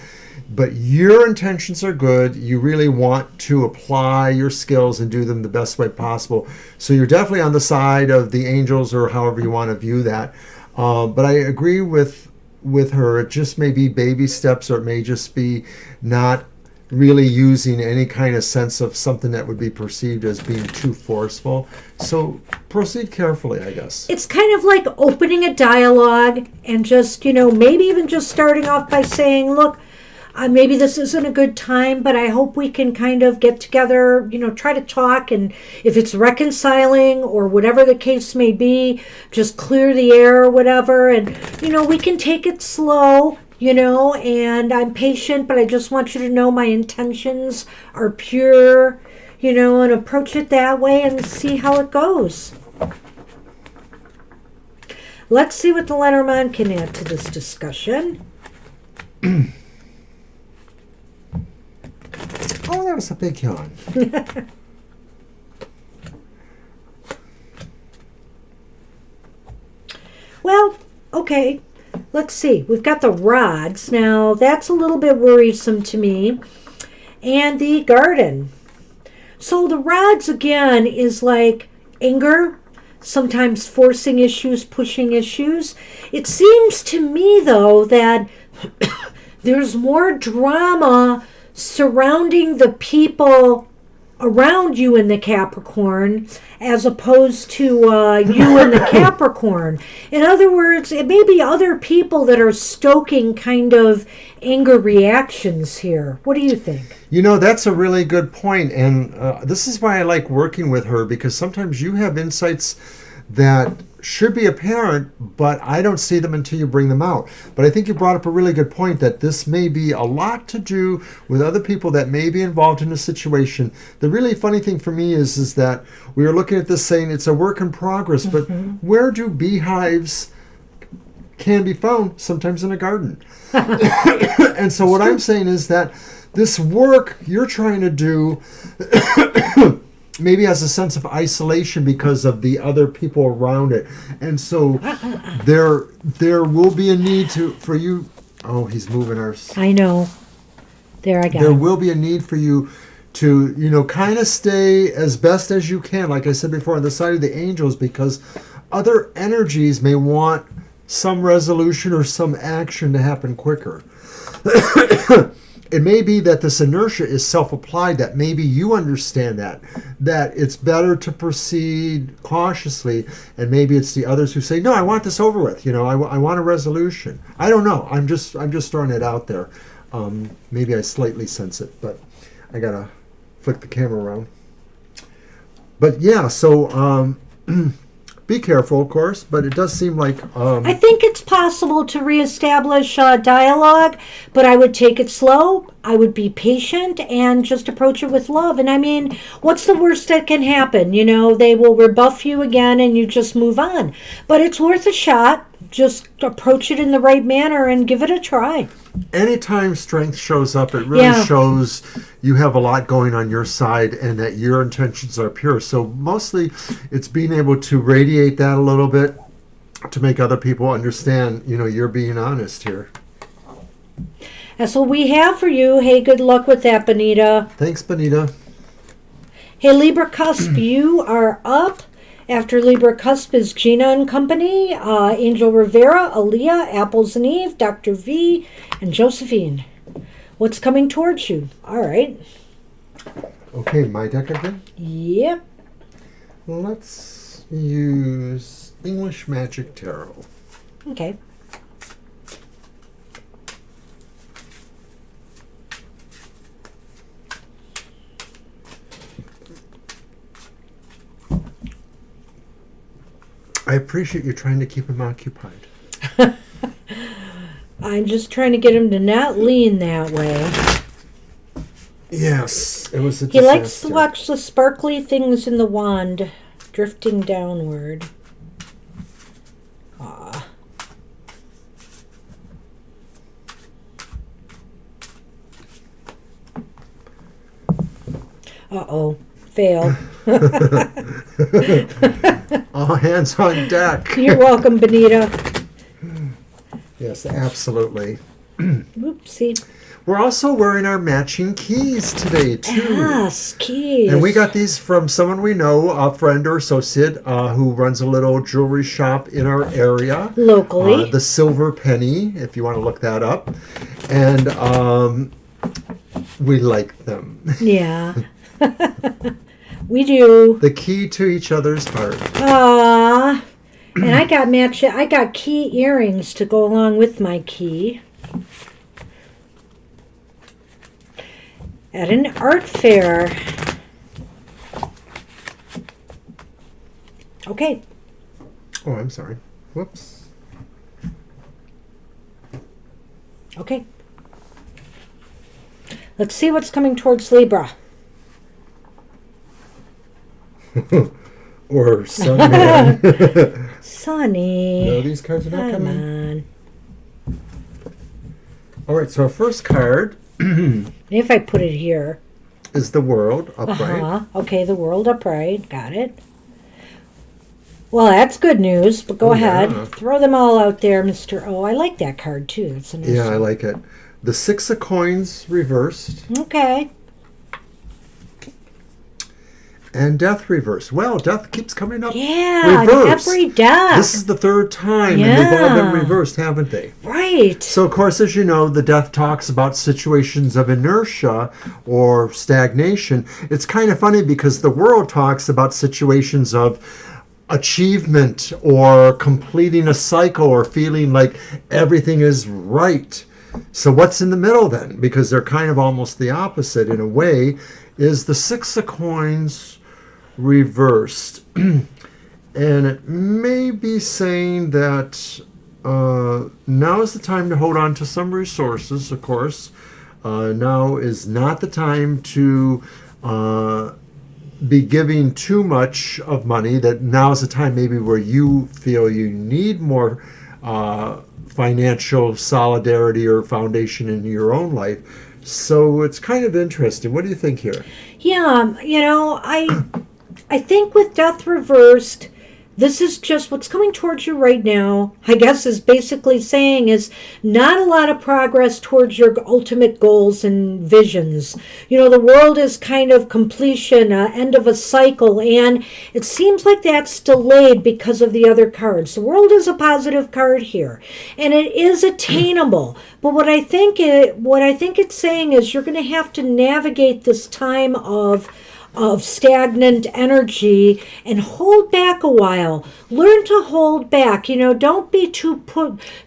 But your intentions are good. You really want to apply your skills and do them the best way possible. So you're definitely on the side of the angels, or however you want to view that. But I agree with her. It just may be baby steps, or it may just be not really using any kind of sense of something that would be perceived as being too forceful. So proceed carefully, I guess. It's kind of like opening a dialogue and just, maybe even just starting off by saying, look, maybe this isn't a good time, but I hope we can kind of get together, try to talk, and if it's reconciling or whatever the case may be, just clear the air or whatever, and, we can take it slow, and I'm patient, but I just want you to know my intentions are pure, and approach it that way and see how it goes. Let's see what the Lenormand can add to this discussion. Oh, that was a big yawn. Well, okay. Let's see. We've got the rods. Now, that's a little bit worrisome to me. And the garden. So the rods, again, is like anger, sometimes forcing issues, pushing issues. It seems to me, though, that there's more drama surrounding the people around you in the Capricorn as opposed to you in the Capricorn. In other words, it may be other people that are stoking kind of anger reactions here. What do you think? That's a really good point, and this is why I like working with her, because sometimes you have insights that should be apparent, but I don't see them until you bring them out. But I think you brought up a really good point, that this may be a lot to do with other people that may be involved in a situation. The really funny thing for me is that we are looking at this saying it's a work in progress, but where do beehives can be found? Sometimes in a garden. And so what I'm saying is that this work you're trying to do maybe has a sense of isolation because of the other people around it. And so there will be a need for you. Oh, he's moving ours. I know. There I go. There will be a need for you to, kind of stay as best as you can, like I said before, on the side of the angels, because other energies may want some resolution or some action to happen quicker. It may be that this inertia is self-applied, that maybe you understand that it's better to proceed cautiously, and maybe it's the others who say, no, I want this over with, I want a resolution. I don't know. I'm just throwing it out there. Maybe I slightly sense it, but I got to flick the camera around. But yeah, so be careful, of course, but it does seem like... I think it's possible to reestablish dialogue, but I would take it slow. I would be patient and just approach it with love. And what's the worst that can happen? They will rebuff you again and you just move on. But it's worth a shot. just approach it in the right manner and give it a try. Anytime strength shows up, it really shows you have a lot going on your side and that your intentions are pure. So mostly it's being able to radiate that a little bit to make other people understand, you're being honest here. That's what we have for you. Hey, good luck with that, Benita. Thanks, Benita. Hey, Libra Cusp, you are up. After Libra Cusp is Gina and Company, Angel Rivera, Aaliyah, Apples and Eve, Dr. V, and Josephine. What's coming towards you? All right. Okay, my deck again? Yep. Let's use English Magic Tarot. Okay. I appreciate you trying to keep him occupied. I'm just trying to get him to not lean that way. Yes, it was a He disaster. likes to watch the sparkly things in the wand drifting downward. Aw. Uh-oh. Fail. All hands on deck. You're welcome, Benita. Yes, absolutely. Oopsie. We're also wearing our matching keys today, too. Yes, keys. And we got these from someone we know, a friend or associate, who runs a little jewelry shop in our area. Locally. The Silver Penny, if you want to look that up. And we like them. Yeah. We do. The key to each other's heart. Ah, and I got key earrings to go along with my key. At an art fair. Okay. Oh, I'm sorry. Whoops. Okay. Let's see what's coming towards Libra. Or Sunman. Sunny. No, these cards are not Come coming. on. All right, so our first card If I put it here. is the World upright. Okay, the World upright. Got it. Well, that's good news, but go ahead. Yeah. Throw them all out there, Mr. O. I like that card, too. That's a nice Yeah, I one. like it. The Six of Coins reversed. Okay. And Death reversed. Well, Death keeps coming up Yeah, reversed. every death. This is the third time, and they've all been reversed, haven't they? Right. So, of course, as you know, the Death talks about situations of inertia or stagnation. It's kind of funny because the World talks about situations of achievement or completing a cycle or feeling like everything is right. So what's in the middle then? Because they're kind of almost the opposite in a way, is the Six of Coins reversed. And it may be saying that now is the time to hold on to some resources, of course. Now is not the time to be giving too much of money. That now is the time maybe where you feel you need more financial solidarity or foundation in your own life. So it's kind of interesting. What do you think here? Yeah, I think with Death reversed, this is just what's coming towards you right now, I guess is basically saying is not a lot of progress towards your ultimate goals and visions. The world is kind of completion, end of a cycle, and it seems like that's delayed because of the other cards. The World is a positive card here, and it is attainable. But what I think it's saying is you're going to have to navigate this time of stagnant energy and hold back a while. Learn to hold back. Don't be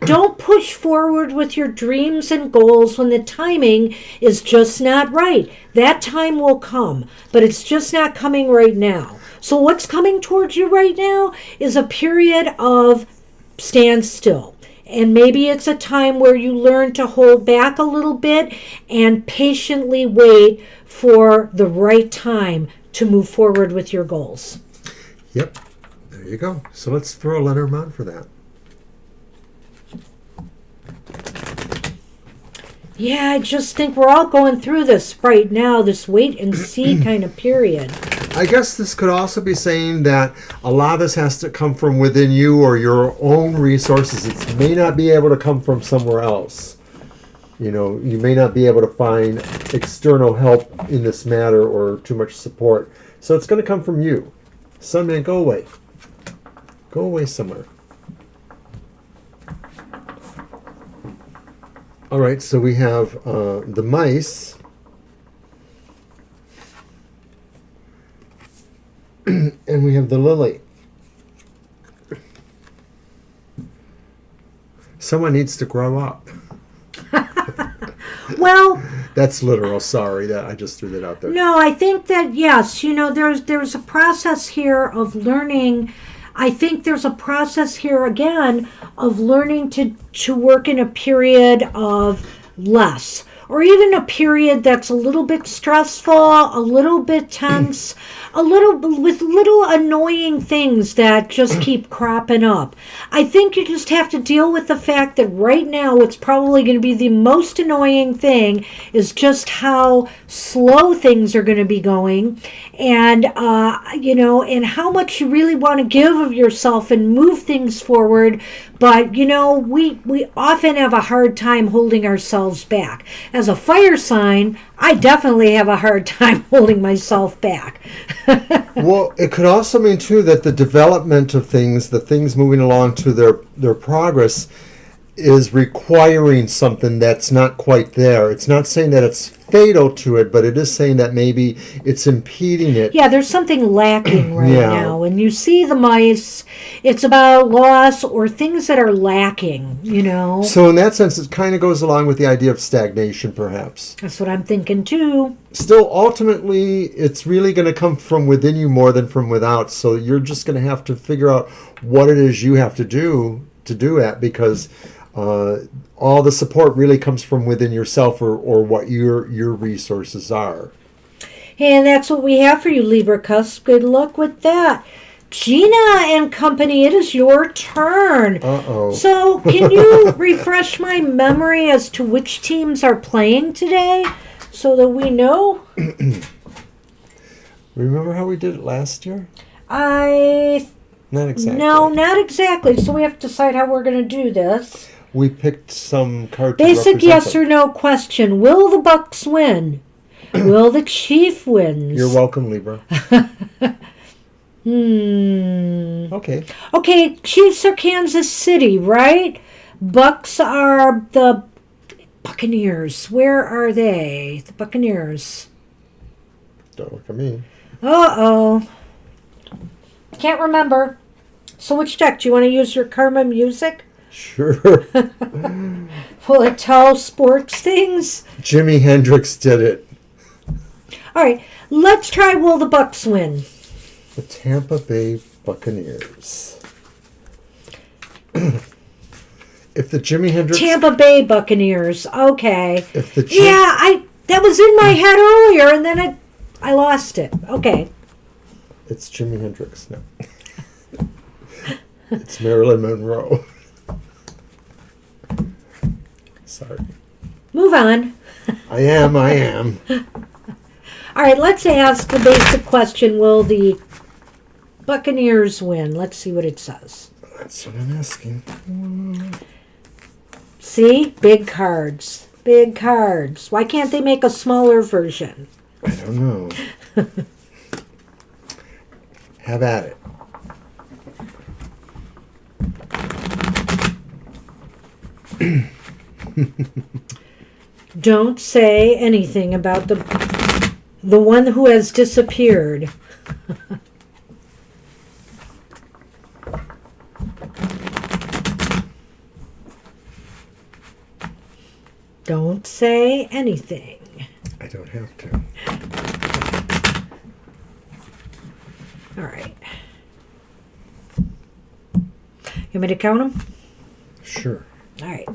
don't push forward with your dreams and goals when the timing is just not right. That time will come, but it's just not coming right now. So what's coming towards you right now is a period of standstill. And maybe it's a time where you learn to hold back a little bit and patiently wait for the right time to move forward with your goals. Yep, there you go. So let's throw a Lenormand for that. Yeah, I just think we're all going through this right now, this wait and see kind of period. I guess this could also be saying that a lot of this has to come from within you or your own resources. It may not be able to come from somewhere else. You know, you may not be able to find external help in this matter or too much support. So it's going to come from you. Sun Man, go away. Go away somewhere. All right, so we have the mice. And we have the lily. Someone needs to grow up. Well, that's literal. Sorry, that I just threw that out there. No, I think that yes, there's a process here of learning. I think there's a process here again of learning to work in a period of less, or even a period that's a little bit stressful, a little bit tense, with little annoying things that just keep cropping up. I think you just have to deal with the fact that right now what's probably going to be the most annoying thing is just how slow things are going to be going, and and how much you really want to give of yourself and move things forward. But we often have a hard time holding ourselves back. As a fire sign, I definitely have a hard time holding myself back. Well, it could also mean too that the development of things, the things moving along to their progress, is requiring something that's not quite there. It's not saying that it's fatal to it, but it is saying that maybe it's impeding it. Yeah, there's something lacking right now. And you see the mice, it's about loss or things that are lacking, So in that sense, it kind of goes along with the idea of stagnation, perhaps. That's what I'm thinking too. Still, ultimately, it's really going to come from within you more than from without. So you're just going to have to figure out what it is you have to do it, because all the support really comes from within yourself or what your resources are. And that's what we have for you, Libra Cusp. Good luck with that. Gina and company, it is your turn. Uh-oh. So can you refresh my memory as to which teams are playing today so that we know? Remember how we did it last year? Not exactly. No, not exactly. So we have to decide how we're going to do this. We picked some cards. Basic yes or no question. Will the Bucks win? Will the Chief win? You're welcome, Libra. Okay. Okay, Chiefs are Kansas City, right? Bucks are the Buccaneers. Where are they? The Buccaneers. Don't look at me. Uh-oh. Can't remember. So which deck? Do you want to use your Karma Music? Sure. Will it tell sports things? Jimi Hendrix did it. All right, let's try will the Bucks win? The Tampa Bay Buccaneers. If the Jimi Hendrix... Tampa Bay Buccaneers. Okay. If the that was in my head earlier, and then I lost it. Okay. It's Jimi Hendrix. No. It's Marilyn Monroe. Sorry. Move on. I am. All right, let's ask the basic question. Will the Buccaneers win? Let's see what it says. That's what I'm asking. See? Big cards. Big cards. Why can't they make a smaller version? I don't know. Have at it. Don't say anything about the one who has disappeared. Don't say anything. I don't have to. All right. You want me to count them? Sure. All right.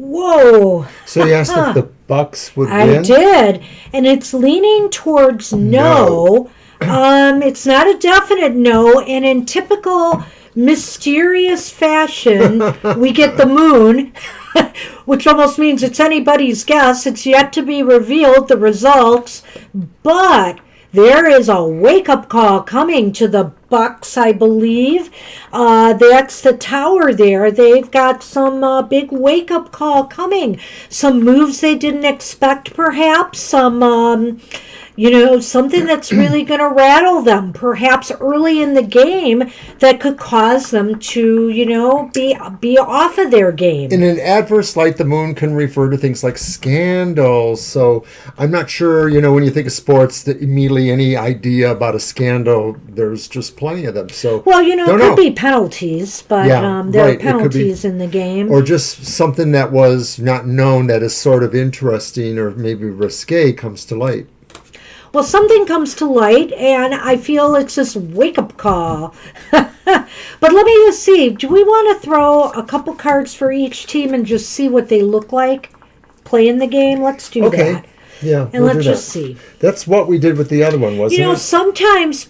Whoa. So you asked if the Bucks would I win? did. And it's leaning towards no. It's not a definite no. And in typical mysterious fashion, we get the moon, which almost means it's anybody's guess. It's yet to be revealed, the results. But there is a wake-up call coming to the Bucks, I believe. That's the tower there. They've got some big wake-up call coming. Some moves they didn't expect, perhaps. Some, something that's really going to rattle them, perhaps early in the game, that could cause them to, be off of their game. In an adverse light, the moon can refer to things like scandals. So I'm not sure, when you think of sports, that immediately any idea about a scandal, there's just plenty of them. So well, it could be penalties, but there are penalties in the game. Or just something that was not known that is sort of interesting or maybe risque comes to light. Well, something comes to light, and I feel it's this wake-up call. But let me just see. Do we want to throw a couple cards for each team and just see what they look like playing the game? Let's do that. Yeah, and let's just see. That's what we did with the other one, wasn't it? Sometimes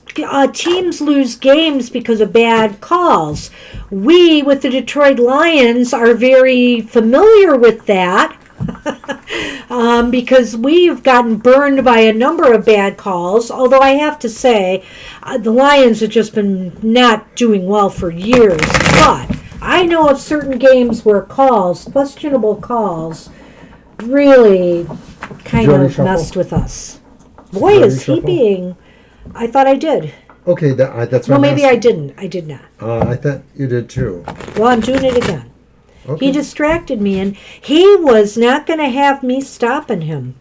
teams lose games because of bad calls. We, with the Detroit Lions, are very familiar with that. Because we've gotten burned by a number of bad calls, although I have to say the Lions have just been not doing well for years. But I know of certain games where questionable calls, really kind of messed with us. Boy, is he being... I thought I did. Okay, that's what No, maybe I didn't. I did not. I thought you did too. Well, I'm doing it again. Okay. He distracted me, and he was not going to have me stopping him.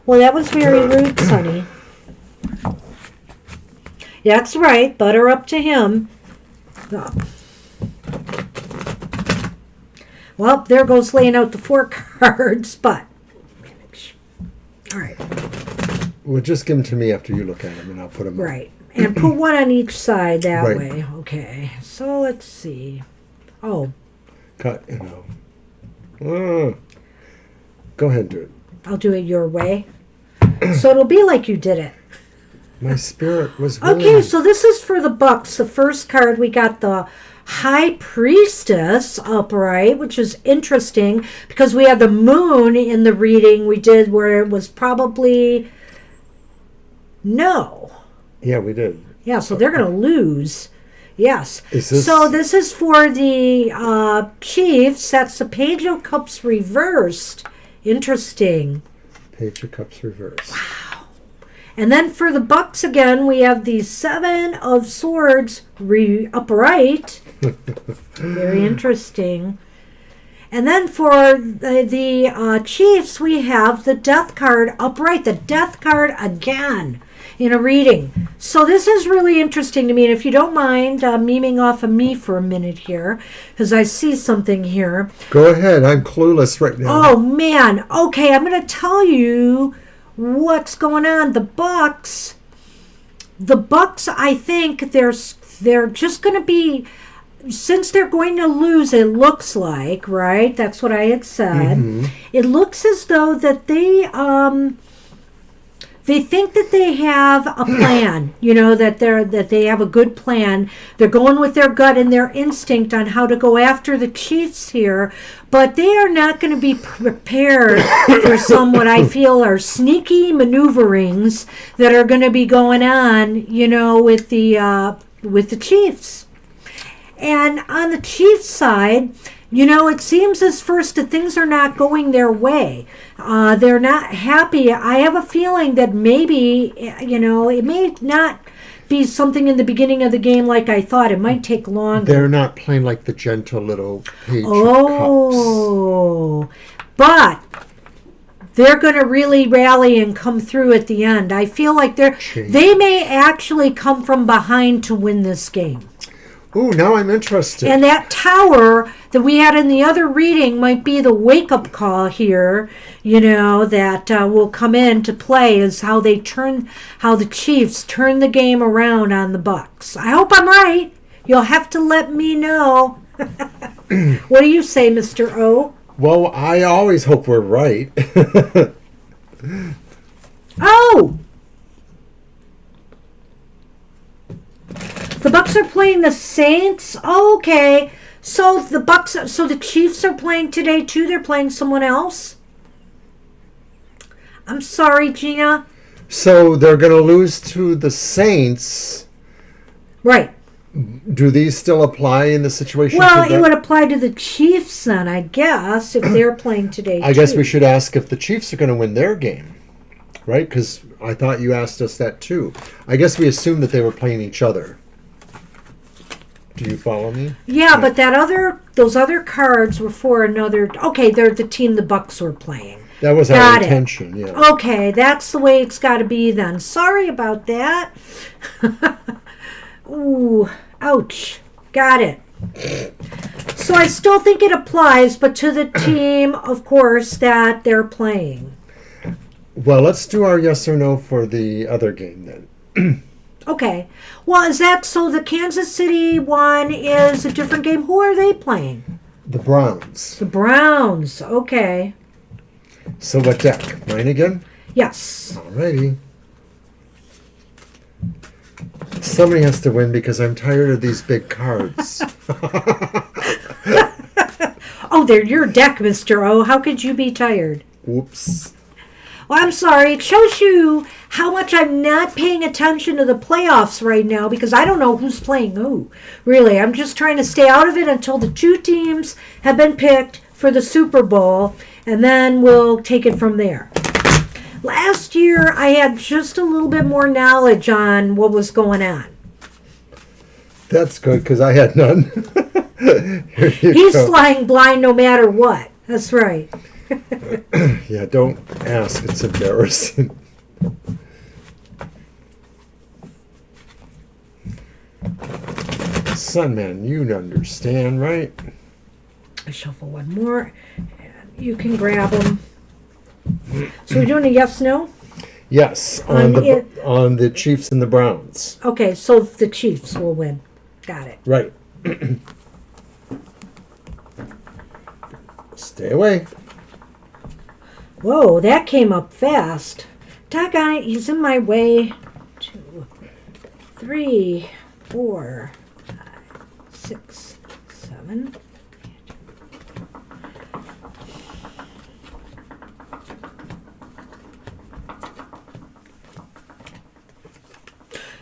Well, that was very rude, Sonny. That's right. Butter up to him. Oh. Well, there goes laying out the 4 cards, but... All right. Well, just give them to me after you look at them, and I'll put them right. And put one on each side that right. way. Okay. So, let's see. Oh. Cut, Go ahead and do it. I'll do it your way. So it'll be like you did it. My spirit was willing. Okay, so this is for the Bucks. The first card, we got the High Priestess upright, which is interesting because we have the moon in the reading we did where it was probably no. Yeah, we did. Yeah, so they're going to lose. Yes. So this is for the Chiefs. That's the Page of Cups reversed. Interesting. Page of Cups reversed. Wow. And then for the Bucks again, we have the 7 of Swords upright. Very interesting. And then for the Chiefs, we have the Death card upright. The Death card again in a reading. So this is really interesting to me. And if you don't mind memeing off of me for a minute here, because I see something here. Go ahead. I'm clueless right now. Oh, man. Okay, I'm going to tell you what's going on. The Bucks, I think they're just going to be... Since they're going to lose, it looks like, right? That's what I had said. Mm-hmm. It looks as though that they think that they have a plan, that they have a good plan. They're going with their gut and their instinct on how to go after the Chiefs here, but they are not going to be prepared for some what I feel are sneaky maneuverings that are going to be going on, with the Chiefs. And on the Chiefs side, it seems as first that things are not going their way. They're not happy. I have a feeling that maybe, it may not be something in the beginning of the game like I thought. It might take longer. They're not playing like the gentle little Page of Cups. Oh, but they're going to really rally and come through at the end. I feel like they may actually come from behind to win this game. Ooh, now I'm interested. And that tower that we had in the other reading might be the wake-up call here, that will come into play is how the Chiefs turn the game around on the Bucks. I hope I'm right. You'll have to let me know. What do you say, Mr. O? Well, I always hope we're right. Oh! The Bucks are playing the Saints? Okay. So the Chiefs are playing today too? They're playing someone else? I'm sorry, Gina. So they're going to lose to the Saints. Right. Do these still apply in the situation? Well, it would apply to the Chiefs then, I guess, if they're playing today I guess we should ask if the Chiefs are going to win their game, right? Because I thought you asked us that too. I guess we assumed that they were playing each other. Do you follow me? Yeah, but those other cards were for another. Okay, they're the team the Bucks were playing. That was our intention, yeah. Okay, that's the way it's got to be then. Sorry about that. Ooh, ouch. Got it. So I still think it applies, but to the team, of course, that they're playing. Well, let's do our yes or no for the other game then. Okay. Well, is that so? The Kansas City one is a different game. Who are they playing? The Browns. The Browns. Okay. So what deck? Mine again? Yes. Alrighty. Somebody has to win because I'm tired of these big cards. Oh, they're your deck, Mr. O. How could you be tired? Whoops. Well, I'm sorry. It shows you how much I'm not paying attention to the playoffs right now because I don't know who's playing who. Really, I'm just trying to stay out of it until the two teams have been picked for the Super Bowl, and then we'll take it from there. Last year, I had just a little bit more knowledge on what was going on. That's good because I had none. He's flying blind no matter what. That's right. Yeah, don't ask. It's embarrassing. Sunman, you understand, right? I shuffle one more. And you can grab them. So we're doing a yes, no? Yes, on the Chiefs and the Browns. Okay, so the Chiefs will win. Got it. Right. Stay away. Whoa, that came up fast. Doggone it, he's in my way. 2, 3, 4, 5, 6, 7.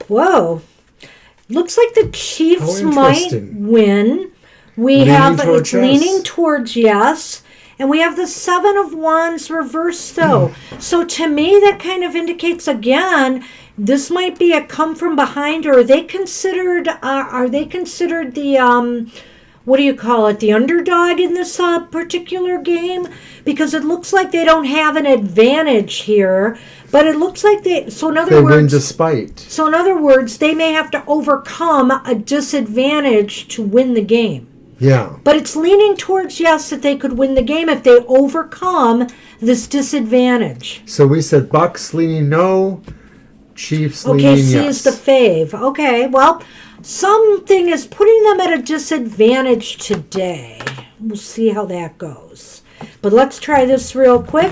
Whoa. Looks like the Chiefs might win. It's leaning towards yes. And we have the 7 of Wands reversed, though. So to me, that kind of indicates, again, this might be a come from behind, or are they considered the, what do you call it, the underdog in this particular game? Because it looks like they don't have an advantage here, but it looks like they win despite. So in other words, they may have to overcome a disadvantage to win the game. Yeah. But it's leaning towards yes that they could win the game if they overcome this disadvantage. So we said Bucks leaning no, Chiefs leaning yes. Okay, C is the fave. Okay, well, something is putting them at a disadvantage today. We'll see how that goes. But let's try this real quick.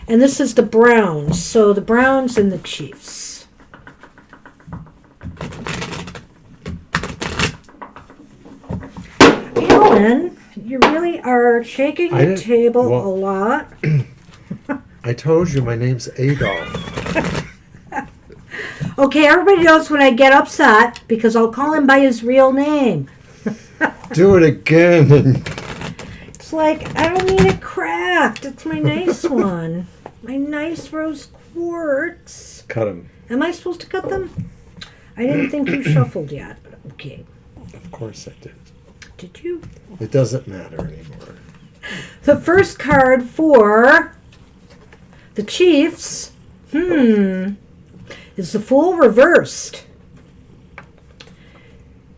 And this is the Browns. So the Browns and the Chiefs. Alan, you really are shaking the table a lot. I told you my name's Adolf. Okay, everybody knows when I get upset because I'll call him by his real name. Do it again. It's like, I don't need it cracked. It's my nice one. My nice rose quartz. Cut them. Am I supposed to cut them? I didn't think you shuffled yet, but okay. Of course I did. Did you? It doesn't matter anymore. The first card for the Chiefs, is the Fool reversed.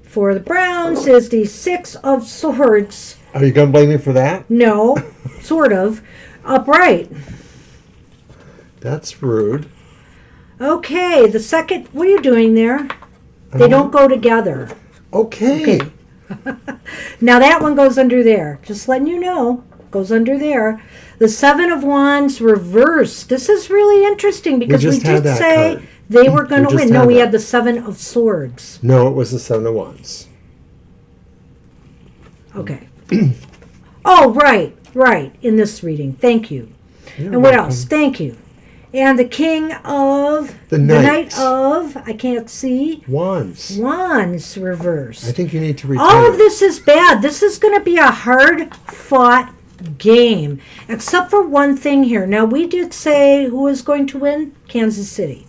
For the Browns is the 6 of Swords. Are you going to blame me for that? No, sort of. Upright. That's rude. Okay, the second, what are you doing there? They don't go together. Okay. Now that one goes under there. Just letting you know. Goes under there. The Seven of Wands reversed. This is really interesting because we did say card. they were going to win. No, we that. had the Seven of Swords. No, it was the Seven of Wands. Okay. Oh, right. In this reading. Thank you. You're and what welcome. else? Thank you. And the King of... The Knight of... I can't see. Wands. Wands reversed. I think you need to retire. All of this is bad. This is going to be a hard-fought game. Except for one thing here. Now, we did say who is going to win? Kansas City.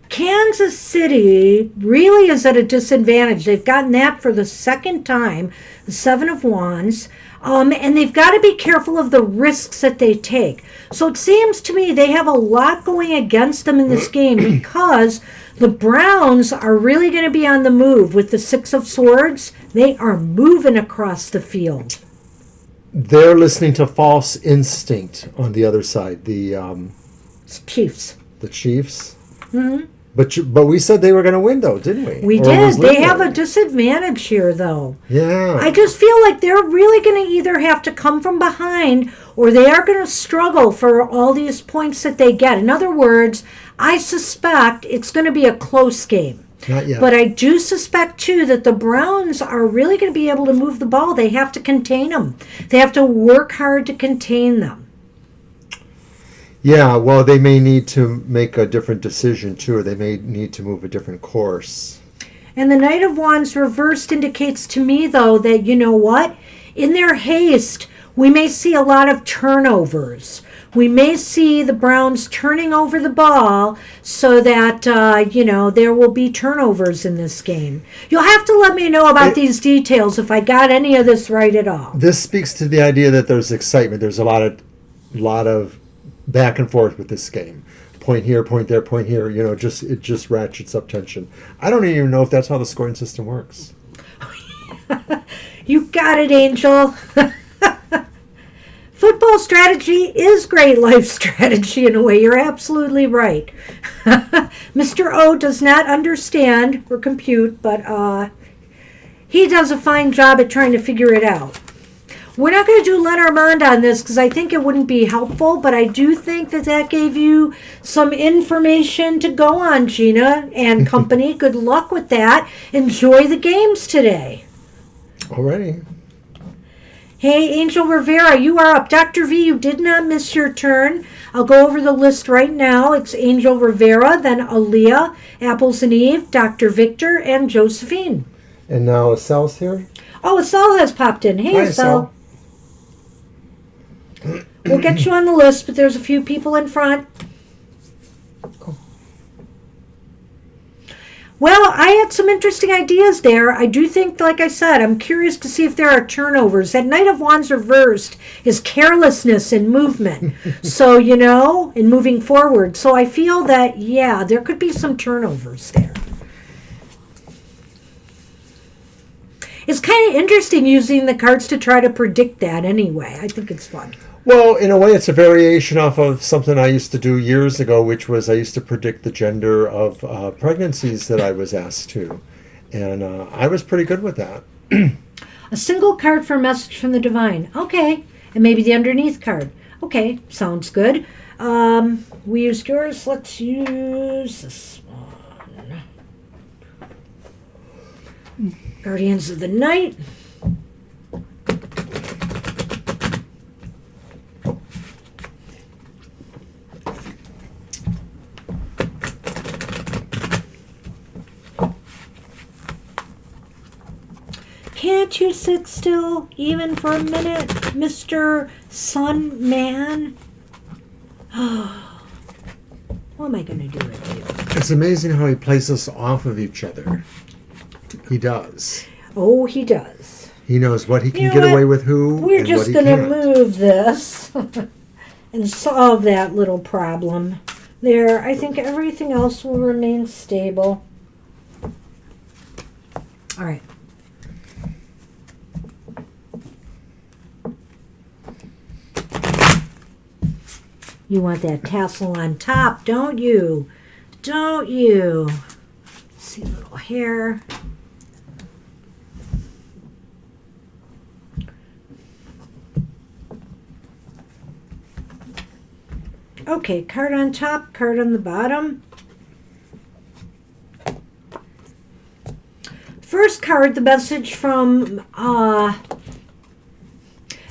Kansas City really is at a disadvantage. They've gotten that for the second time, the Seven of Wands, and they've got to be careful of the risks that they take. So it seems to me they have a lot going against them in this game because the Browns are really going to be on the move with the Six of Swords. They are moving across the field. They're listening to false instinct on the other side. The Chiefs. The Chiefs. Mm-hmm. But we said they were going to win, though, didn't we? We did. They have a disadvantage here, though. Yeah. I just feel like they're really going to either have to come from behind or they are going to struggle for all these points that they get. In other words, I suspect it's going to be a close game. Not yet. But I do suspect, too, that the Browns are really going to be able to move the ball. They have to contain them. They have to work hard to contain them. Yeah, well, they may need to make a different decision, too, or they may need to move a different course. And the Knight of Wands reversed indicates to me, though, that, you know what? In their haste, we may see a lot of turnovers. We may see the Browns turning over the ball so that, there will be turnovers in this game. You'll have to let me know about these details if I got any of this right at all. This speaks to the idea that there's excitement. There's a lot of back and forth with this game. Point here, point there, point here. It just ratchets up tension. I don't even know if that's how the scoring system works. You got it, Angel. Football strategy is great life strategy in a way. You're absolutely right. Mr. O does not understand or compute, but he does a fine job at trying to figure it out. We're not going to do Lenormand on this because I think it wouldn't be helpful, but I do think that gave you some information to go on, Gina and company. Good luck with that. Enjoy the games today. Alrighty. Hey, Angel Rivera, you are up. Dr. V, you did not miss your turn. I'll go over the list right now. It's Angel Rivera, then Aaliyah, Apples and Eve, Dr. Victor, and Josephine. And now Essel's here. Oh, Essel has popped in. Hey, Hi, Essel. We'll get you on the list, but there's a few people in front. Well, I had some interesting ideas there. I do think, like I said, I'm curious to see if there are turnovers. That Knight of Wands reversed is carelessness in movement. So, in moving forward. So I feel that, there could be some turnovers there. It's kind of interesting using the cards to try to predict that anyway. I think it's fun. Well, in a way, it's a variation off of something I used to do years ago, which was I used to predict the gender of pregnancies that I was asked to. And I was pretty good with that. A single card for a message from the divine. Okay. And maybe the underneath card. Okay. Sounds good. We used yours. Let's use this one. Guardians of the Night. Can't you sit still even for a minute, Mr. Sun Man? What am I going to do with you? It's amazing how he plays us off of each other. He does. Oh, he does. He knows what he can get away with who We're and just what he going to can't. move this and solve that little problem. There, I think everything else will remain stable. All right. You want that tassel on top, don't you? Don't you? Let's see a little here. Okay, card on top, card on the bottom. First card, the message from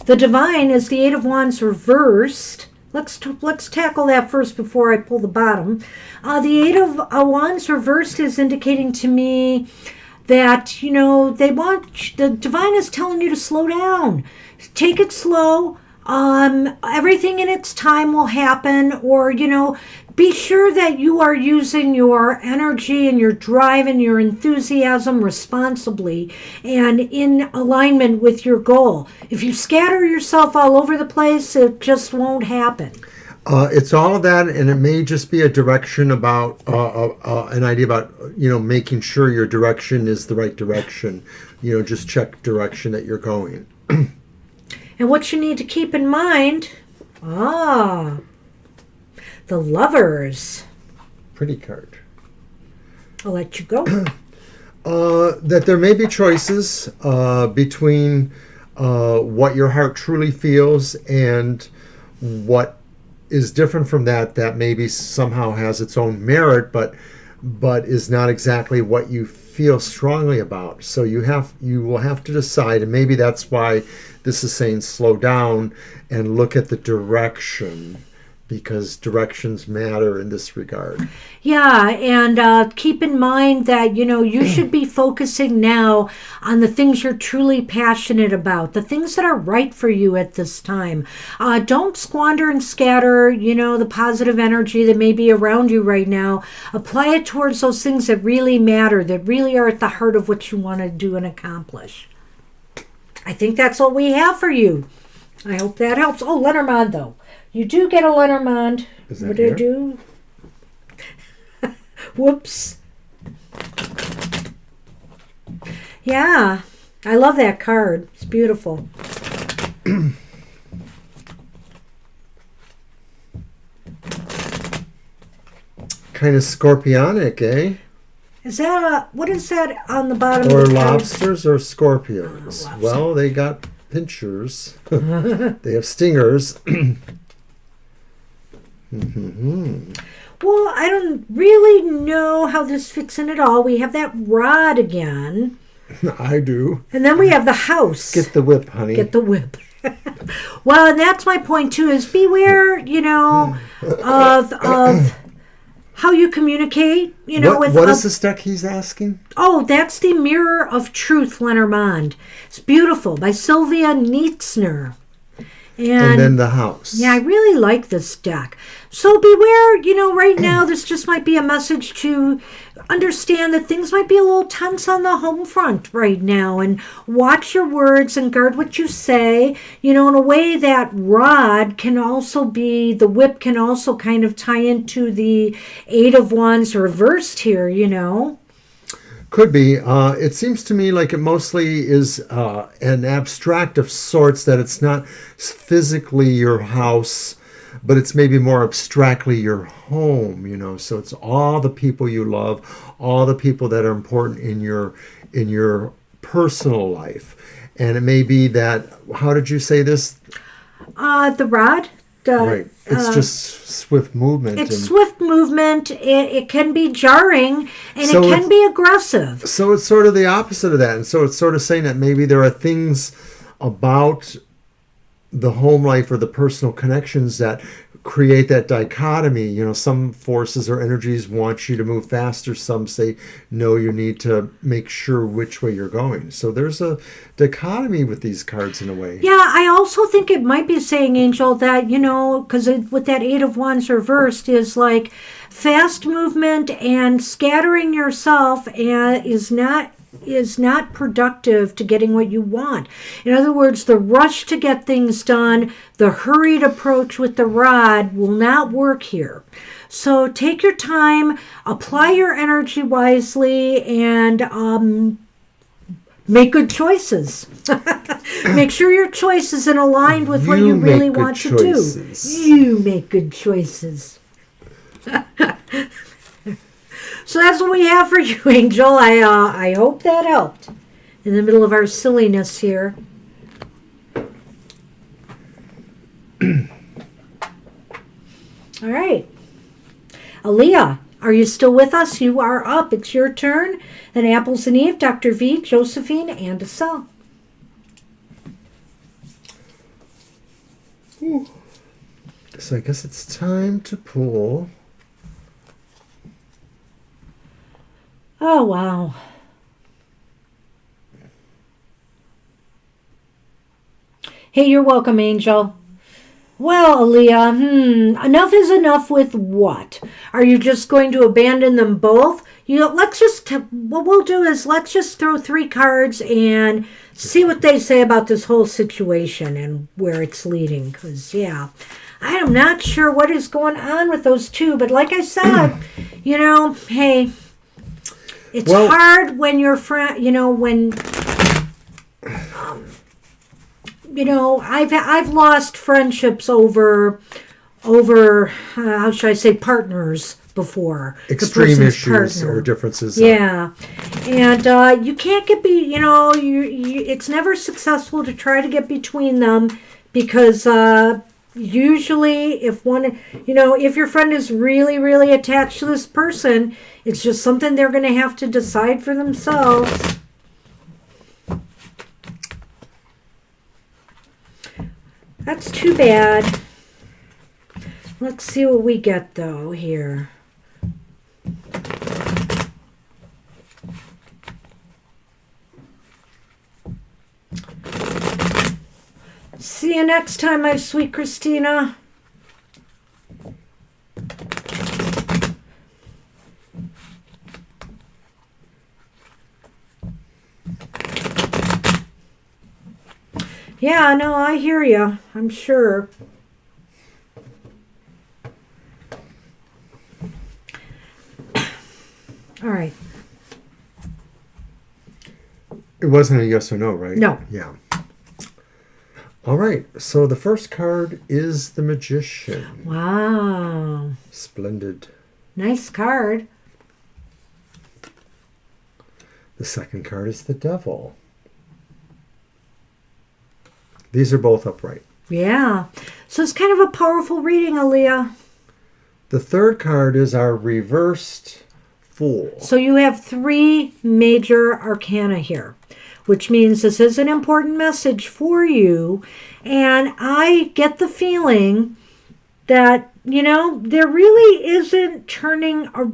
the Divine is the Eight of Wands reversed. Let's tackle that first before I pull the bottom. The Eight of Wands reversed is indicating to me that, you know, the Divine is telling you to slow down. Take it slow. Everything in its time will happen, or, you know, be sure that you are using your energy and your drive and your enthusiasm responsibly and in alignment with your goal. If you scatter yourself all over the place, it just won't happen. It's all of that, and it may just be a direction about an idea about, you know, making sure your direction is the right direction. You know, just check direction that you're going. And what you need to keep in mind, the Lovers. Pretty card. I'll let you go. That there may be choices between what your heart truly feels and what is different from that maybe somehow has its own merit, but is not exactly what you feel strongly about. So you will have to decide, and maybe that's why this is saying slow down and look at the direction, because directions matter in this regard. Yeah, and keep in mind that, you know, you should be focusing now on the things you're truly passionate about, the things that are right for you at this time. Don't squander and scatter, you know, the positive energy that may be around you right now. Apply it towards those things that really matter, that really are at the heart of what you want to do and accomplish. I think that's what we have for you. I hope that helps. Oh, Lenormand, though. You do get a Lenormand. Is that what did I do? Whoops. Yeah, I love that card. It's beautiful. Kind of scorpionic, eh? Is that what is that on the bottom Or of the card? lobsters or scorpions? Well, they got pinchers. They have stingers. Well, I don't really know how this fits in at all. We have that rod again. I do. And then we have the house. Get the whip, honey. Get the whip. Well, and that's my point too, is beware, you know, of how you communicate, you know. What is this deck he's asking? Oh, that's the Mirror of Truth, Lenormand. It's beautiful, by Sylvia Nietzsner. And then the house. Yeah, I really like this deck. So beware, you know, right now this just might be a message to understand that things might be a little tense on the home front right now, and watch your words and guard what you say, you know, in a way that rod can also be, the whip can also kind of tie into the Eight of Wands reversed here, you know. Could be. It seems to me like it mostly is an abstract of sorts, that it's not physically your house, but it's maybe more abstractly your home, you know. So it's all the people you love, all the people that are important in your personal life. And it may be that, how did you say this? The rod. Right. It's just swift movement. It's swift movement. It can be jarring, and so it can be aggressive. So it's sort of the opposite of that. And so it's sort of saying that maybe there are things about the home life or the personal connections that create that dichotomy. You know, some forces or energies want you to move faster. Some say, no, you need to make sure which way you're going. So there's a dichotomy with these cards in a way. Yeah, I also think it might be saying, Angel, that, you know, because with that Eight of Wands reversed is like fast movement and scattering yourself and is not productive to getting what you want. In other words, the rush to get things done, the hurried approach with the rod will not work here. So take your time, apply your energy wisely, and make good choices. Make sure your choice is aligned with what you really want to do. You make good choices. So that's what we have for you, Angel. I hope that helped in the middle of our silliness here. All right. Aaliyah, are you still with us? You are up. It's your turn. Then Apples and Eve, Dr. V, Josephine, and Estelle. So I guess it's time to pull. Oh, wow. Hey, you're welcome, Angel. Well, Aaliyah, enough is enough with what? Are you just going to abandon them both? What we'll do is let's just throw 3 cards and see what they say about this whole situation and where it's leading. Because, yeah, I am not sure what is going on with those two. But like I said, hey, it's hard when your friend, I've lost friendships over how should I say, partners before. Extreme issues or differences. Yeah. And you can't it's never successful to try to get between them because usually if your friend is really, really attached to this person, it's just something they're going to have to decide for themselves. That's too bad. Let's see what we get, though, here. See you next time, my sweet Christina. Yeah, no, I hear you. I'm sure. All right. It wasn't a yes or no, right? No. Yeah. All right. So the first card is the Magician. Wow. Splendid. Nice card. The second card is the Devil. These are both upright. Yeah. So it's kind of a powerful reading, Aaliyah. The third card is our reversed Fool. So you have 3 major arcana here, which means this is an important message for you. And I get the feeling that, there really isn't turning. I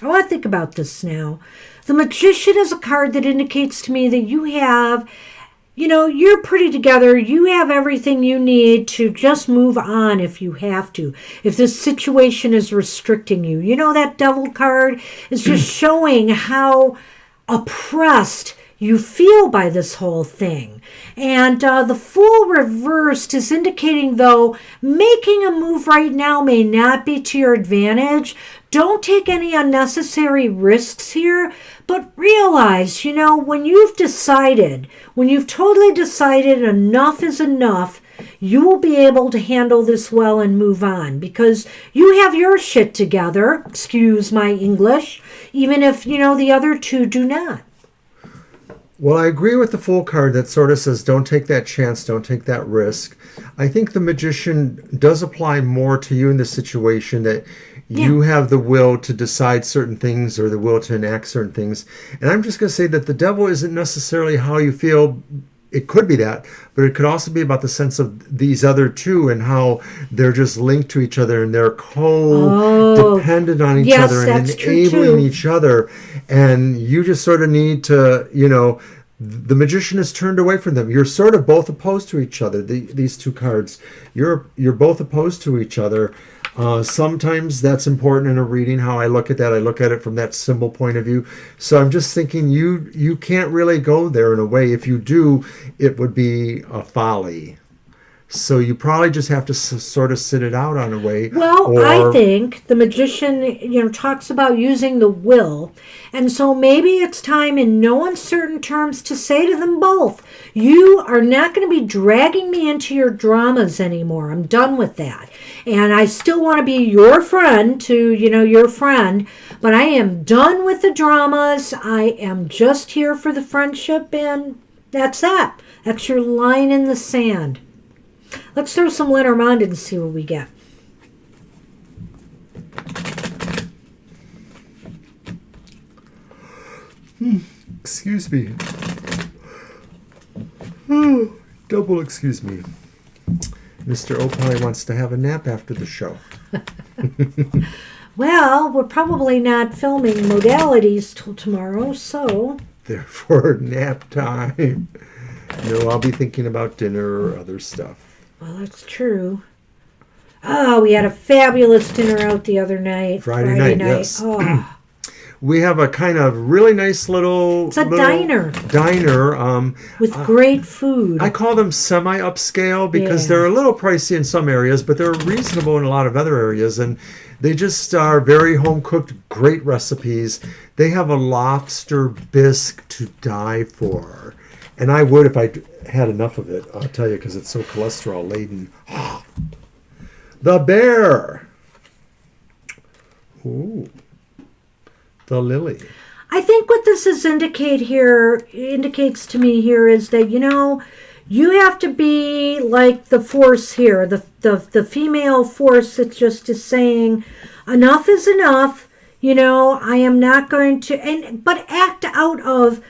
want to think about this now. The Magician is a card that indicates to me that you have, you're pretty together. You have everything you need to just move on if you have to. If this situation is restricting you. That Devil card is just showing how oppressed you feel by this whole thing. And the Fool reversed is indicating, though, making a move right now may not be to your advantage. Don't take any unnecessary risks here, but realize, when you've totally decided enough is enough, you will be able to handle this well and move on because you have your shit together, excuse my English, even if, the other 2 do not. Well, I agree with the Fool card that sort of says don't take that chance, don't take that risk. I think the Magician does apply more to you in this situation, that you have the will to decide certain things or the will to enact certain things. And I'm just going to say that the Devil isn't necessarily how you feel. It could be that, but it could also be about the sense of these other 2 and how they're just linked to each other and they're co-dependent on each other and enabling each other. And you just sort of need to, the Magician is turned away from them. You're sort of both opposed to each other. These 2 cards, you're both opposed to each other. Sometimes that's important in a reading, how I look at that. I look at it from that symbol point of view. So I'm just thinking you can't really go there in a way. If you do, it would be a folly. So you probably just have to sort of sit it out on a way. Well, I think the magician, talks about using the will. And so maybe it's time in no uncertain terms to say to them both, you are not going to be dragging me into your dramas anymore. I'm done with that. And I still want to be your friend your friend, but I am done with the dramas. I am just here for the friendship, and that's that. That's your line in the sand. Let's throw some Lenormand and see what we get. Excuse me. Double excuse me. Mr. O probably wants to have a nap after the show. Well, we're probably not filming modalities till tomorrow, so... Therefore, nap time. No, I'll be thinking about dinner or other stuff. Well, that's true. Oh, we had a fabulous dinner out the other night. Friday night, yes. Oh. We have a kind of really nice little... It's a diner. Diner. With great food. I call them semi-upscale because they're a little pricey in some areas, but they're reasonable in a lot of other areas. And they just are very home-cooked, great recipes. They have a lobster bisque to die for. And I would if I had enough of it, I'll tell you, because it's so cholesterol-laden. The bear. Ooh. The lily. I think what this indicates to me here is that, you have to be like the force here, the female force that just is saying, enough is enough, I am not going to, but act out of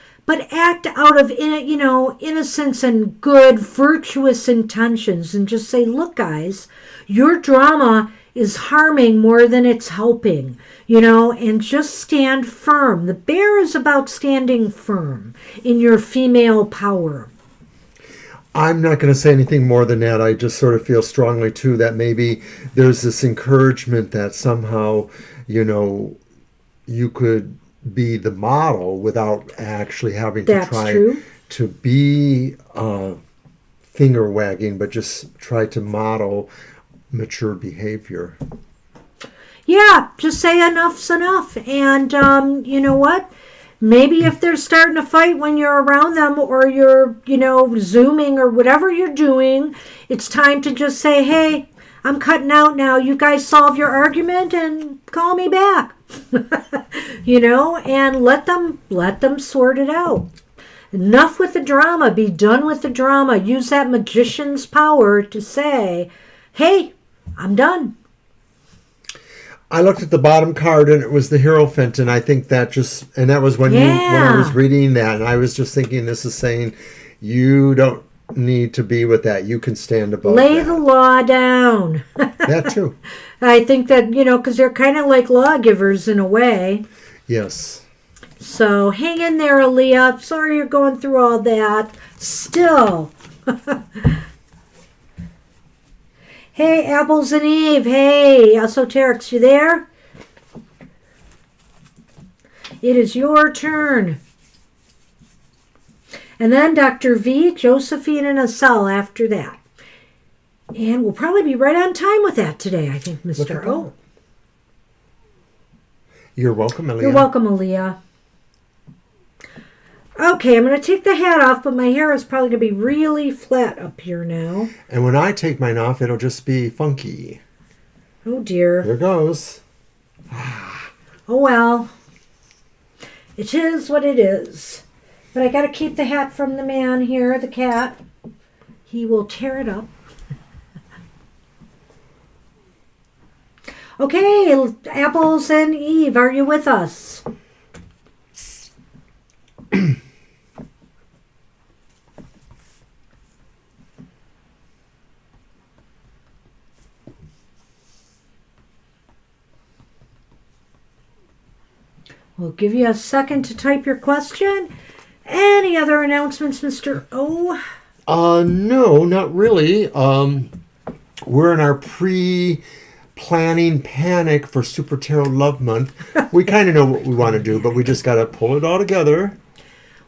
innocence and good, virtuous intentions, and just say, look, guys, your drama is harming more than it's helping, and just stand firm. The bear is about standing firm in your female power. I'm not going to say anything more than that. I just sort of feel strongly, too, that maybe there's this encouragement that somehow, you could be the model without actually having to try to be finger wagging, but just try to model mature behavior. Yeah, just say enough's enough. And you know what? Maybe if they're starting to fight when you're around them, or you're, Zooming or whatever you're doing, it's time to just say, hey, I'm cutting out now. You guys solve your argument and call me back. And let them sort it out. Enough with the drama. Be done with the drama. Use that magician's power to say, hey, I'm done. I looked at the bottom card and it was the Hierophant, and I think that that was when I was reading that, and I was just thinking, this is saying you don't need to be with that. You can stand above Lay that. the law down. That too. I think that, because they're kind of like lawgivers in a way. Yes. So hang in there, Aaliyah. Sorry you're going through all that. Still. Hey, Apples and Eve. Hey, Esoterics, you there? It is your turn. And then Dr. V, Josephine, and Asal after that. And we'll probably be right on time with that today, I think, Mr. O. You're welcome, Aaliyah. You're welcome, Aaliyah. Okay, I'm going to take the hat off, but my hair is probably going to be really flat up here now. And when I take mine off, it'll just be funky. Oh, dear. Here goes. Oh, well. It is what it is. But I got to keep the hat from the man here, the cat. He will tear it up. Okay, Apples and Eve, are you with us? We'll give you a second to type your question. Any other announcements, Mr. O? No, not really. We're in our pre-planning panic for Super Tarot Love Month. We kind of know what we want to do, but we just got to pull it all together.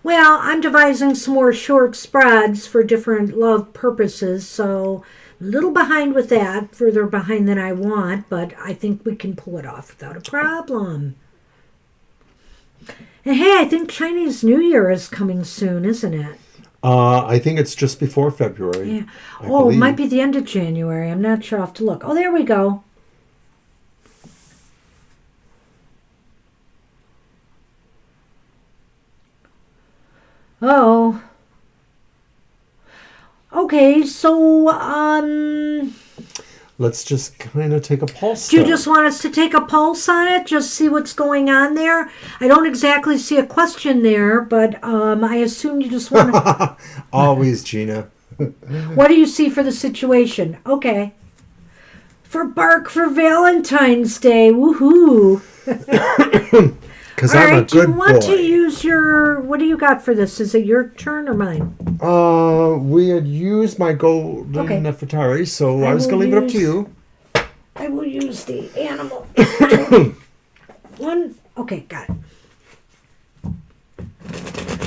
Well, I'm devising some more short spreads for different love purposes, so A little behind with that, further behind than I want, but I think we can pull it off without a problem. And hey, I think Chinese New Year is coming soon, isn't it? I think it's just before February. Yeah. Oh, it might be the end of January. I'm not sure. I'll have to look. Oh, there we go. Oh. Okay, so, let's just kind of take a pulse. Do you just want us to take a pulse on it? Just see what's going on there? I don't exactly see a question there, but I assume you just want to... Always, Gina. What do you see for the situation? Okay. For Bark for Valentine's Day. Woohoo. Because I'm a good boy. Do you want to use your... What do you got for this? Is it your turn or mine? We had used my golden Nefertari, so I was going to leave it up to you. I will use the animal. One. Okay, got it. All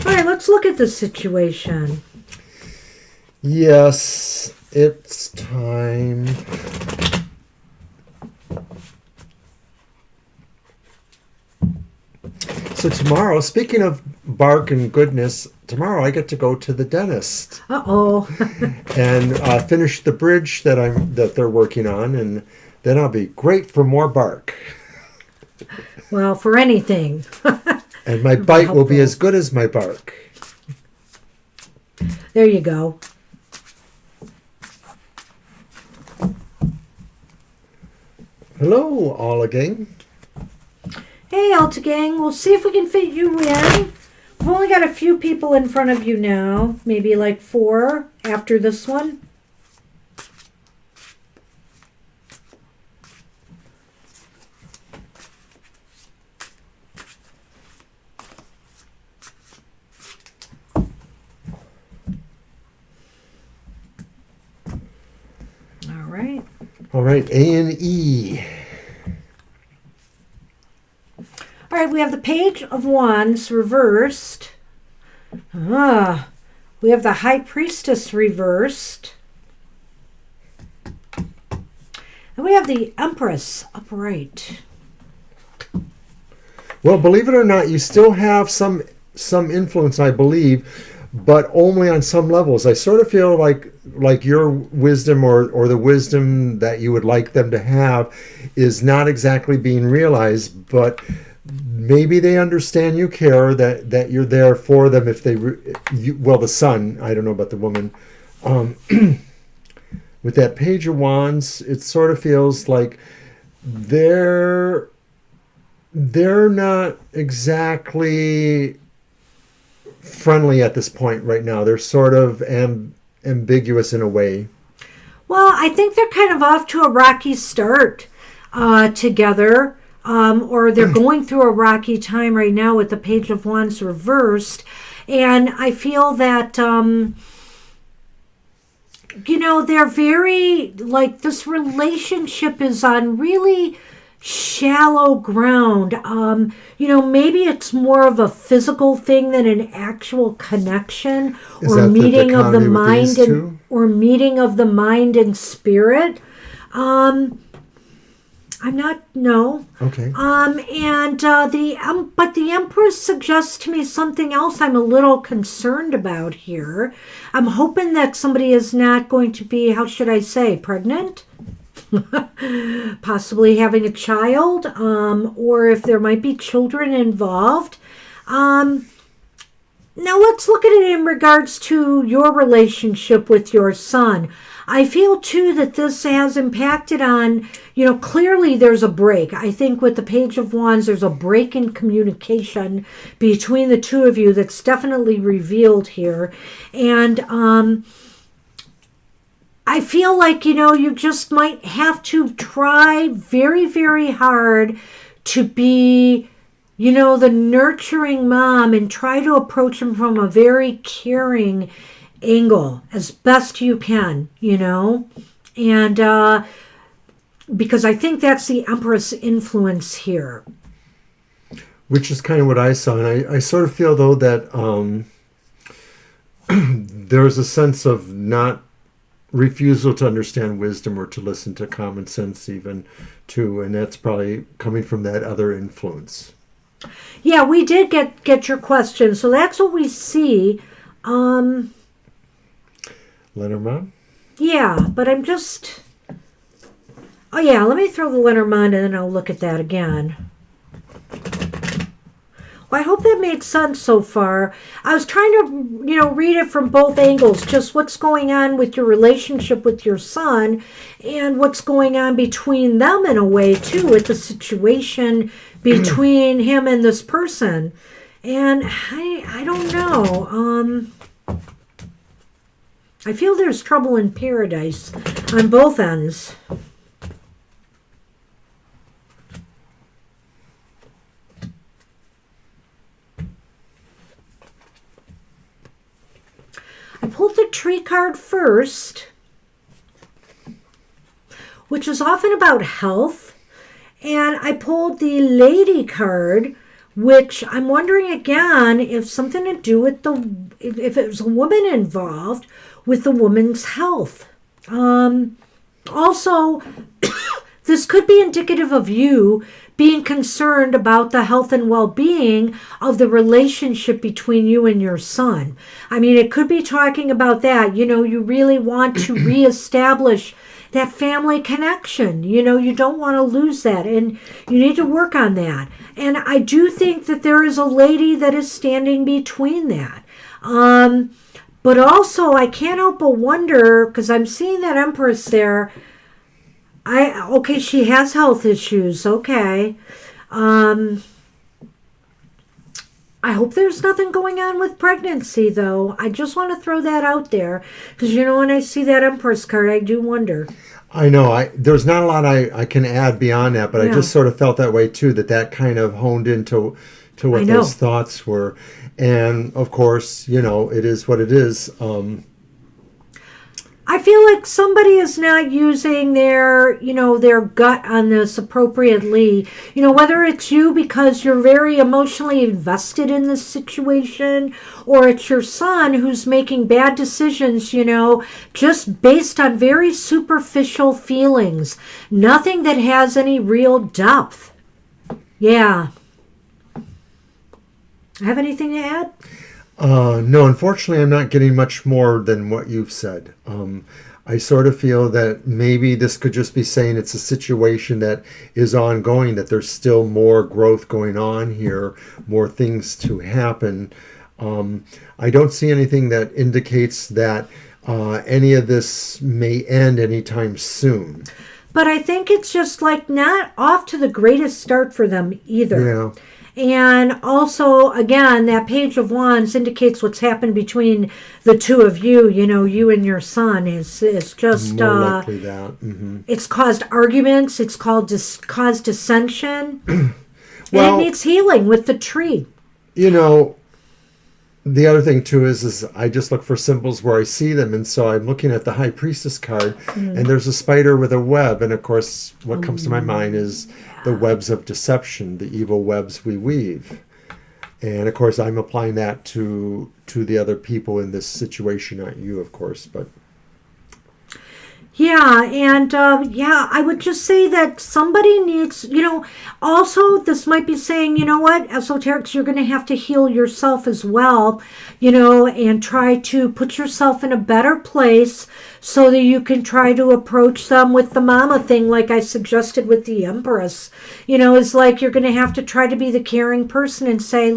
right, let's look at this situation. Yes, it's time. So tomorrow, speaking of bark and goodness, tomorrow I get to go to the dentist. Uh-oh. And finish the bridge that they're working on, and then I'll be great for more bark. Well, for anything. And my bite will be as good as my bark. There you go. Hello, all gang. Hey, Alta Gang. We'll see if we can fit you in. We've only got a few people in front of you now. Maybe like 4 after this one. All right, A and E. All right, we have the Page of Wands reversed. We have the High Priestess reversed. And we have the Empress upright. Well, believe it or not, you still have some influence, I believe, but only on some levels. I sort of feel like your wisdom or the wisdom that you would like them to have is not exactly being realized, but maybe they understand you care, that you're there for them if they... the son, I don't know about the woman. With that Page of Wands, it sort of feels like they're not exactly friendly at this point right now. They're sort of ambiguous in a way. Well, I think they're kind of off to a rocky start together, or they're going through a rocky time right now with the Page of Wands reversed. And I feel that, they're very, this relationship is on really shallow ground. Maybe it's more of a physical thing than an actual connection or meeting of the mind and spirit. I'm not, no. Okay. But the Empress suggests to me something else I'm a little concerned about here. I'm hoping that somebody is not going to be, how should I say, pregnant? Possibly having a child, or if there might be children involved. Now let's look at it in regards to your relationship with your son. I feel too that this has impacted on, clearly there's a break. I think with the Page of Wands, there's a break in communication between the two of you that's definitely revealed here. And I feel like, you just might have to try very, very hard to be, the nurturing mom and try to approach him from a very caring angle as best you can, and because I think that's the Empress influence here. Which is kind of what I saw. And I sort of feel, though, that there's a sense of not refusal to understand wisdom or to listen to common sense even too, and that's probably coming from that other influence. Yeah, we did get your question, so that's what we see. Lenormand? Yeah, but I'm just... Oh yeah, let me throw the Lenormand and then I'll look at that again. Well, I hope that made sense so far. I was trying to, read it from both angles, just what's going on with your relationship with your son and what's going on between them in a way, too, with the situation between him and this person. And I don't know. I feel there's trouble in paradise on both ends. I pulled the Tree card first, which is often about health, and I pulled the Lady card, which I'm wondering again if something to do with if it was a woman involved with the woman's health. Also, this could be indicative of you being concerned about the health and well-being of the relationship between you and your son. I mean, it could be talking about that. You really want to reestablish that family connection. You don't want to lose that, and you need to work on that. And I do think that there is a lady that is standing between that. But also, I can't help but wonder, because I'm seeing that Empress there. Okay, she has health issues. Okay. I hope there's nothing going on with pregnancy, though. I just want to throw that out there. Because, when I see that Empress card, I do wonder. I know. There's not a lot I can add beyond that, but yeah. I just sort of felt that way, too, that kind of honed into what those thoughts were. And, of course, it is what it is. I feel like somebody is not using their gut on this appropriately. Whether it's you because you're very emotionally invested in this situation, or it's your son who's making bad decisions, just based on very superficial feelings. Nothing that has any real depth. Yeah. Have anything to add? No, unfortunately, I'm not getting much more than what you've said. I sort of feel that maybe this could just be saying it's a situation that is ongoing, that there's still more growth going on here, more things to happen. I don't see anything that indicates that any of this may end anytime soon. But I think it's just not off to the greatest start for them either. Yeah. And also, again, that Page of Wands indicates what's happened between the two of you. You and your son is just more likely that. Mm-hmm. It's caused arguments. It's caused dissension. Well, and it needs healing with the tree. The other thing too is I just look for symbols where I see them, and so I'm looking at the High Priestess card, and there's a spider with a web, and of course, what comes to my mind is the webs of deception, the evil webs we weave, and of course, I'm applying that to the other people in this situation, not you, of course, but. Yeah, and I would just say that somebody needs, also this might be saying, what, esoterics, you're going to have to heal yourself as well, and try to put yourself in a better place so that you can try to approach them with the mama thing, like I suggested with the Empress. It's like you're going to have to try to be the caring person and say,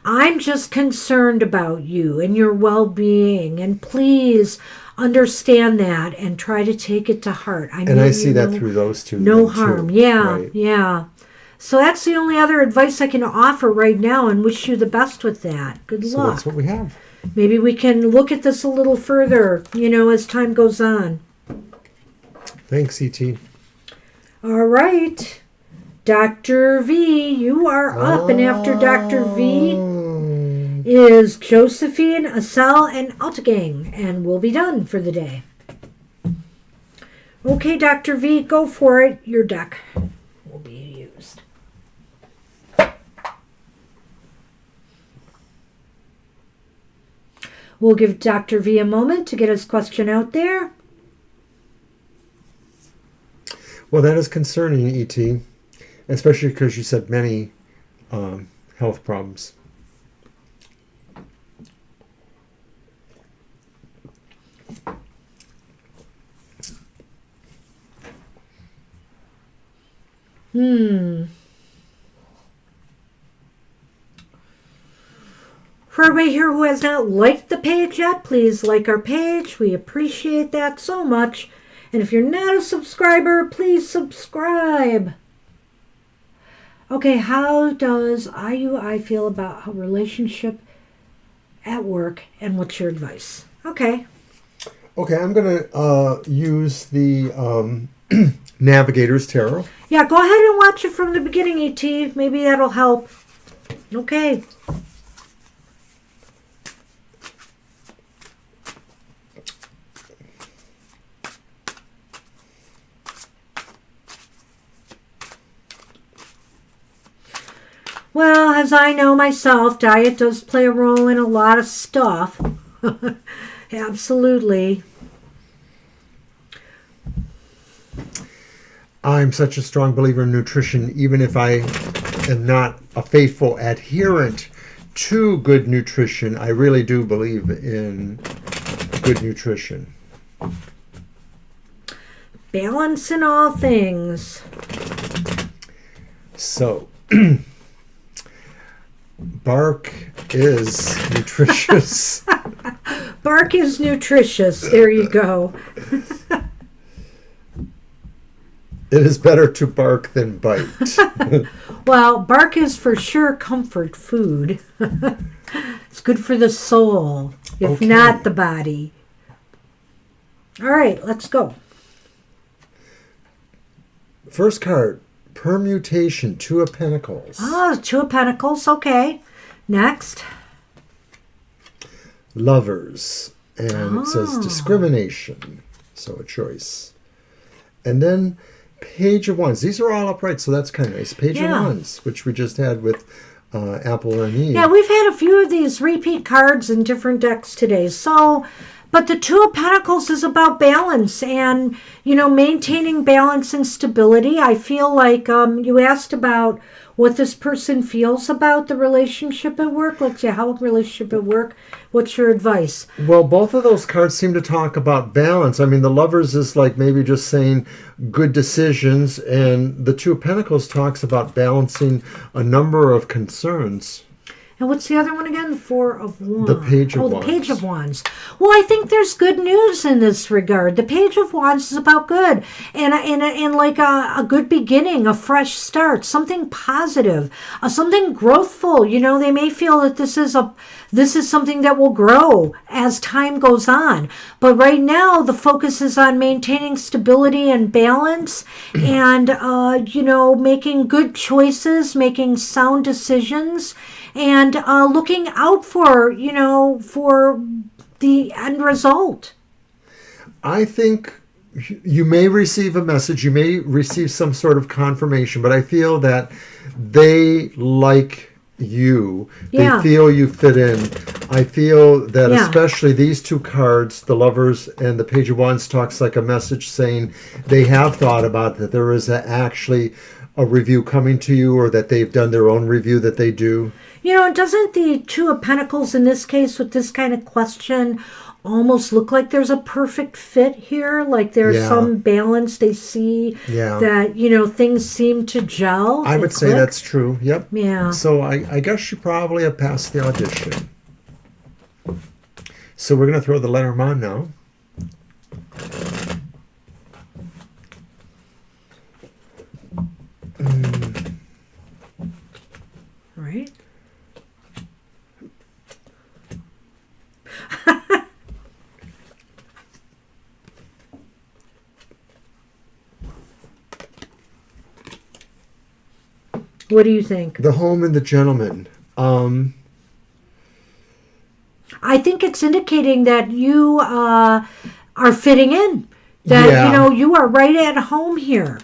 I'm just concerned about you and your well-being, and please understand that and try to take it to heart. I see that through those two. No harm. Too. Yeah, right. Yeah. So that's the only other advice I can offer right now, and wish you the best with that. Good luck. So that's what we have. Maybe we can look at this a little further, as time goes on. Thanks, E.T. All right. Dr. V, you are up, and after Dr. V is Josephine, Asel, and Altagang, and we'll be done for the day. Okay, Dr. V, go for it. Your deck will be used. We'll give Dr. V a moment to get his question out there. Well, that is concerning, E.T., especially because you said many health problems. For everybody here who has not liked the page yet, please like our page. We appreciate that so much. And if you're not a subscriber, please subscribe. Okay, how does IUI feel about a relationship at work, and what's your advice? Okay. Okay, I'm going to use the Navigator's Tarot. Yeah, go ahead and watch it from the beginning, E.T. Maybe that'll help. Okay. Well, as I know myself, diet does play a role in a lot of stuff. Absolutely. I'm such a strong believer in nutrition, even if I am not a faithful adherent to good nutrition. I really do believe in good nutrition. Balance in all things. So, bark is nutritious. Bark is nutritious. There you go. It is better to bark than bite. Well, bark is for sure comfort food. It's good for the soul, if Okay. not the body. All right, let's go. First card, Permutation, Two of Pentacles. Oh, Two of Pentacles. Okay. Next. Lovers. And it says discrimination. So a choice. And then Page of Wands. These are all upright, so that's kind of nice. Page of Wands, which we just had with Apple and Eve. Yeah, we've had a few of these repeat cards in different decks today. So, but the Two of Pentacles is about balance and, maintaining balance and stability. I feel like you asked about what this person feels about the relationship at work. Let's see, how relationship at work. What's your advice? Well, both of those cards seem to talk about balance. I mean, the Lovers is like maybe just saying good decisions, and the Two of Pentacles talks about balancing a number of concerns. And what's the other one again? The Four of Wands. The Page of Wands. The Page of Wands. Well, I think there's good news in this regard. The Page of Wands is about good and like a good beginning, a fresh start, something positive, something growthful. They may feel that this is something that will grow as time goes on. But right now, the focus is on maintaining stability and balance and, making good choices, making sound decisions, and looking out for the end result. I think you may receive a message, you may receive some sort of confirmation, but I feel that they like you. Yeah. They feel you fit in. I feel that especially these two cards, the Lovers and the Page of Wands, talks like a message saying they have thought about that there is actually a review coming to you, or that they've done their own review that they do. Doesn't the Two of Pentacles in this case with this kind of question almost look like there's a perfect fit here? Like there's some balance. They see that, things seem to gel. I would say that's true. Yep. Yeah. So I guess you probably have passed the audition. So we're going to throw the Lenormand now. All right. What do you think? The Home and the Gentleman. I think it's indicating that you are fitting in. That, you are right at home here.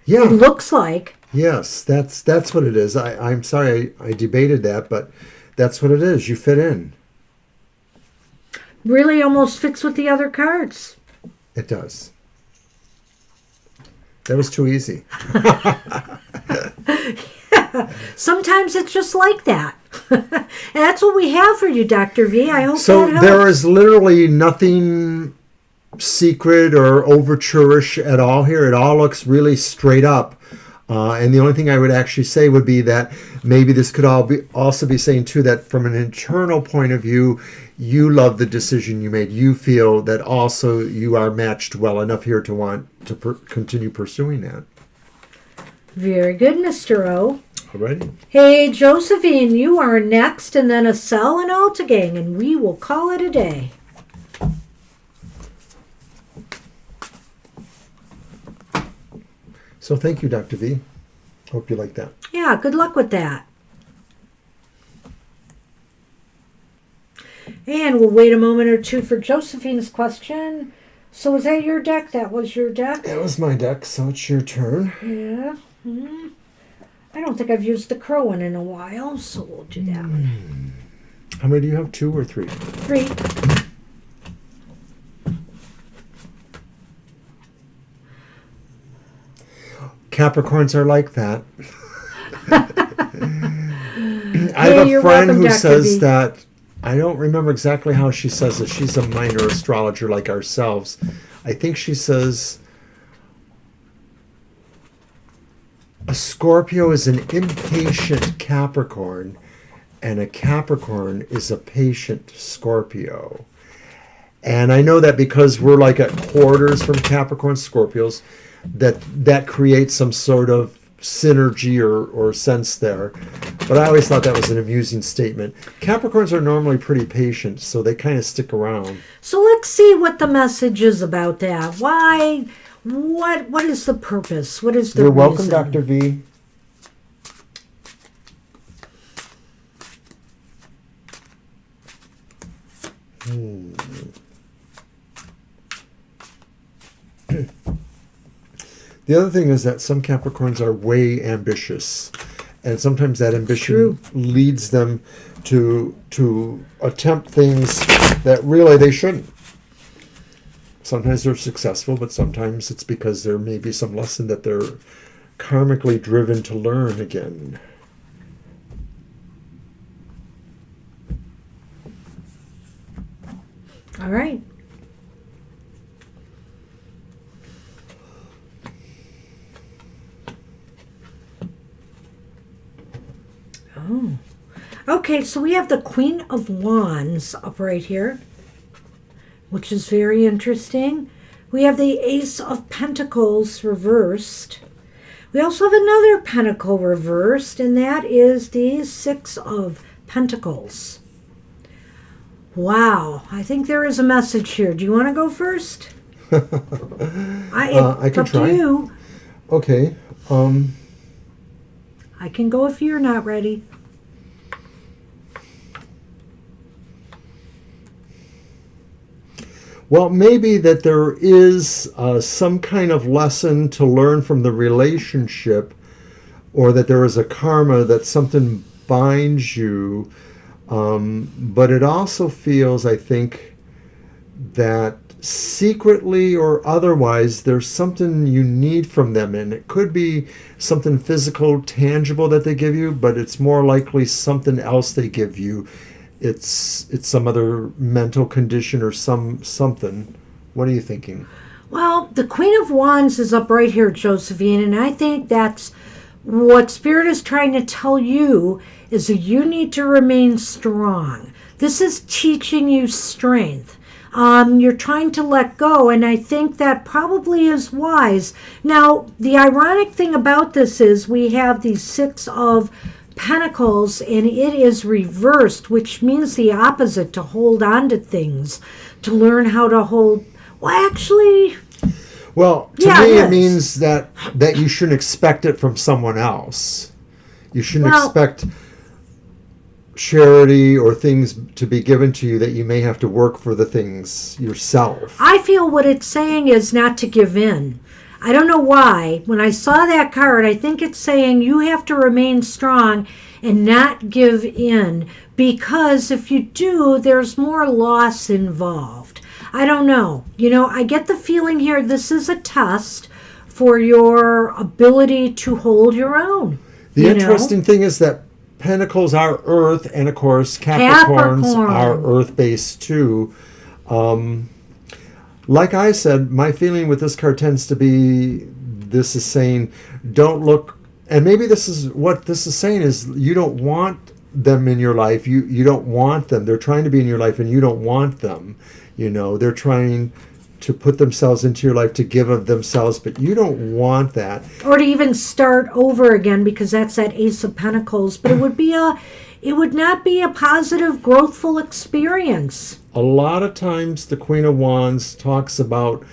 Yeah. It looks like. Yes, that's what it is. I'm sorry I debated that, but that's what it is. You fit in. Really almost fits with the other cards. It does. That was too easy. Sometimes it's just like that. And that's what we have for you, Dr. V. I hope So that helps. there is literally nothing secret or overturish at all here. It all looks really straight up. And the only thing I would actually say would be that maybe this could also be saying too that from an internal point of view, you love the decision you made. You feel that also you are matched well enough here to want to continue pursuing that. Very good, Mr. O. Alrighty. Hey, Josephine, you are next, and then Acel and Altagang, and we will call it a day. So thank you, Dr. V. Hope you like that. Yeah, good luck with that. And we'll wait a moment or two for Josephine's question. So was that your deck? That was your deck? That was my deck, so it's your turn. Yeah. I don't think I've used the crow one in a while, so we'll do that one. How many do you have? 2 or 3? 3. Capricorns are like that. I Hey, have a you're friend welcome, who Dr. says V. that, I don't remember exactly how she says it. She's a minor astrologer like ourselves. I think she says a Scorpio is an impatient Capricorn and a Capricorn is a patient Scorpio. And I know that because we're like at quarters from Capricorn Scorpios, that creates some sort of synergy or sense there. But I always thought that was an amusing statement. Capricorns are normally pretty patient, so they kind of stick around. So let's see what the message is about that. Why? What is the purpose? What is the You're reason? welcome, Dr. V. The other thing is that some Capricorns are way ambitious, and sometimes that ambition leads them to attempt things that really they shouldn't. Sometimes they're successful, but sometimes it's because there may be some lesson that they're karmically driven to learn again. All right. Oh. Okay, so we have the Queen of Wands up right here, which is very interesting. We have the Ace of Pentacles reversed. We also have another Pentacle reversed, and that is the Six of Pentacles. Wow, I think there is a message here. Do you want to go first? I can up try. to you. Okay. I can go if you're not ready. Well, maybe that there is some kind of lesson to learn from the relationship, or that there is a karma that something binds you. But it also feels, I think, that secretly or otherwise, there's something you need from them. And it could be something physical, tangible that they give you, but it's more likely something else they give you. It's some other mental condition or something. What are you thinking? Well, the Queen of Wands is up right here, Josephine, and I think that's what Spirit is trying to tell you is that you need to remain strong. This is teaching you strength. You're trying to let go, and I think that probably is wise. Now, the ironic thing about this is we have the Six of Pentacles, and it is reversed, which means the opposite, to hold on to things, to learn how to hold. Well, actually, well, to yeah, me, it it means that you shouldn't expect it from someone else. You shouldn't expect charity or things to be given to you, that you may have to work for the things yourself. I feel what it's saying is not to give in. I don't know why. When I saw that card, I think it's saying you have to remain strong and not give in, because if you do, there's more loss involved. I don't know. I get the feeling here this is a test for your ability to hold your own. The interesting thing is that Pentacles are Earth, and of course Capricorns are Earth-based too. Like I said, my feeling with this card tends to be, this is saying, don't look, and maybe this is what this is saying is, you don't want them in your life. You don't want them. They're trying to be in your life, and you don't want them. They're trying to put themselves into your life, to give of themselves, but you don't want that. Or to even start over again, because that's that Ace of Pentacles. But it would not be a positive, growthful experience. A lot of times the Queen of Wands talks about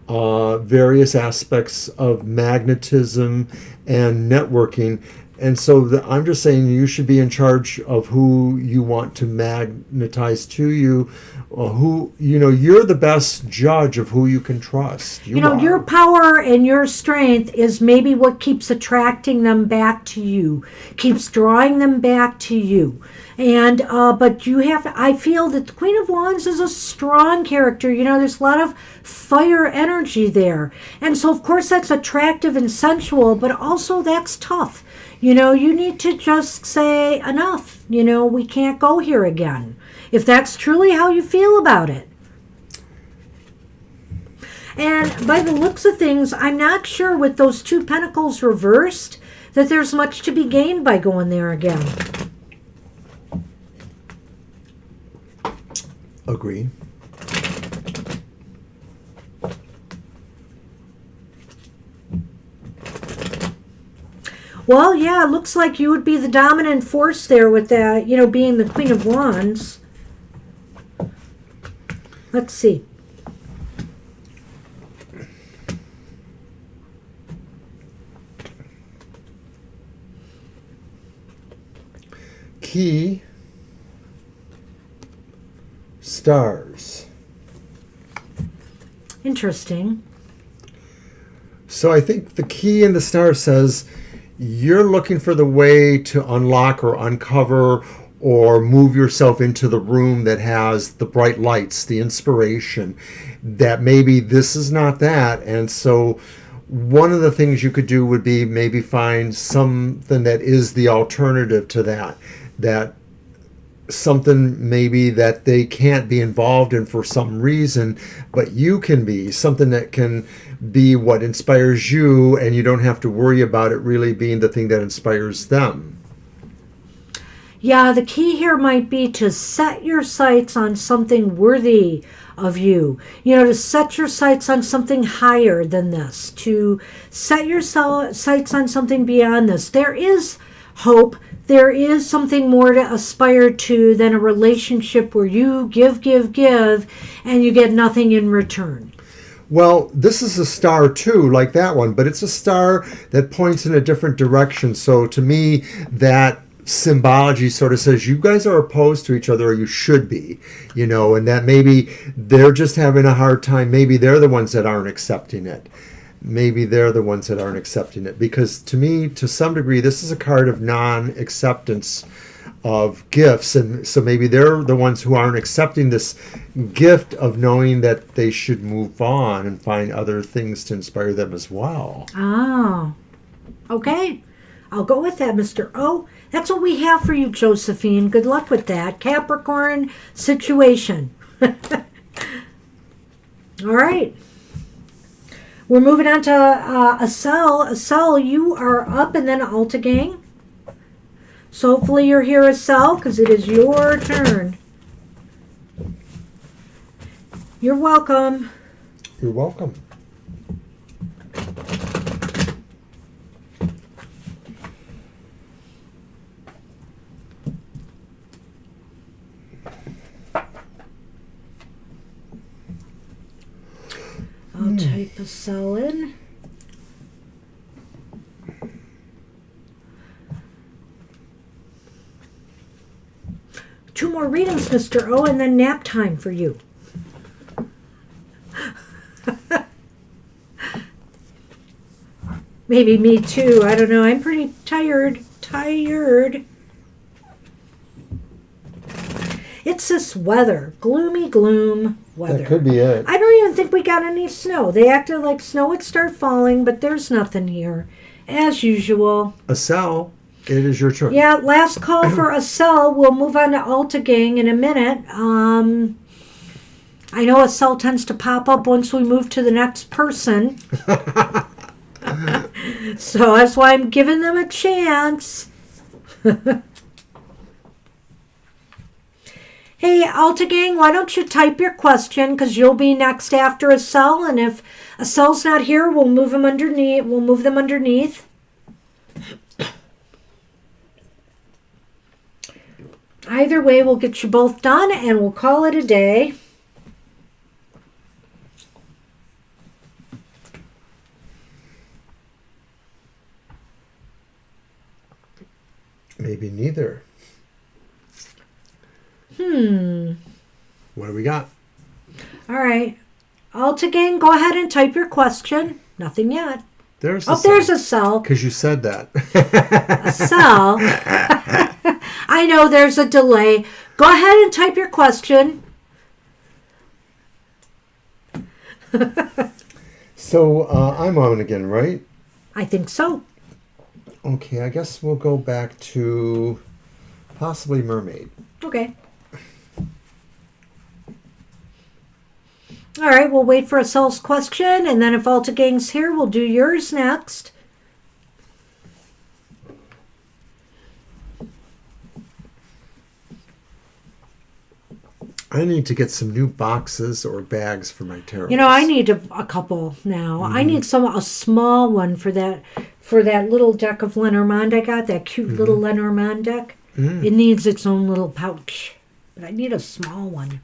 various aspects of magnetism and networking. And so I'm just saying you should be in charge of who you want to magnetize to you. You're the best judge of who you can trust. Your power and your strength is maybe what keeps attracting them back to you, keeps drawing them back to you. And but I feel that the Queen of Wands is a strong character. There's a lot of fire energy there. And so of course that's attractive and sensual, but also that's tough. You need to just say enough. We can't go here again. If that's truly how you feel about it. And by the looks of things, I'm not sure with those 2 pentacles reversed that there's much to be gained by going there again. Agree. Well, yeah, it looks like you would be the dominant force there with that, being the Queen of Wands. Let's see. Key, stars. Interesting. So I think the key in the star says you're looking for the way to unlock or uncover or move yourself into the room that has the bright lights, the inspiration, that maybe this is not that. And so one of the things you could do would be maybe find something that is the alternative to that something maybe that they can't be involved in for some reason, but you can be, something that can be what inspires you, and you don't have to worry about it really being the thing that inspires them. Yeah, the key here might be to set your sights on something worthy of you. To set your sights on something higher than this. To set your sights on something beyond this. There is hope. There is something more to aspire to than a relationship where you give, and you get nothing in return. Well, this is a star too, like that one, but it's a star that points in a different direction. So to me, that symbology sort of says you guys are opposed to each other, or you should be, and that maybe they're just having a hard time. Maybe they're the ones that aren't accepting it. Because to me, to some degree, this is a card of non-acceptance of gifts, and so maybe they're the ones who aren't accepting this gift of knowing that they should move on and find other things to inspire them as well. Oh, okay. I'll go with that, Mr. O. That's what we have for you, Josephine. Good luck with that Capricorn situation. All right. We're moving on to Acel. Acel, you are up, and then Alta Gang. So hopefully you're here, Acel, because it is your turn. You're welcome. You're welcome. I'll type Acel in. Two more readings, Mr. O, and then nap time for you. Maybe me too. I don't know. I'm pretty tired. It's this weather. Gloomy gloom weather. That could be it. I don't even even think we got any snow. They acted like snow would start falling, but there's nothing here. As usual. Asel, it is your turn. Yeah, last call for Asel. We'll move on to Alta Gang in a minute. I know Asel tends to pop up once we move to the next person. So that's why I'm giving them a chance. Hey, Alta Gang, why don't you type your question, because you'll be next after Asel, and if Asel's not here, we'll move them underneath. Either way, we'll get you both done, and we'll call it a day. Maybe neither. What do we got? All right. Alta Gang, go ahead and type your question. Nothing yet. There's there's Asel. Because you said that. Asel. I know there's a delay. Go ahead and type your question. So I'm on again, right? I think so. Okay, I guess we'll go back to possibly mermaid. Okay. All right, we'll wait for Asel's question, and then if Alta Gang's here, we'll do yours next. I need to get some new boxes or bags for my tarot. You know, I need a couple now. I need a small one for that little deck of Lenormand I got, that cute little Lenormand deck. It needs its own little pouch, but I need a small one.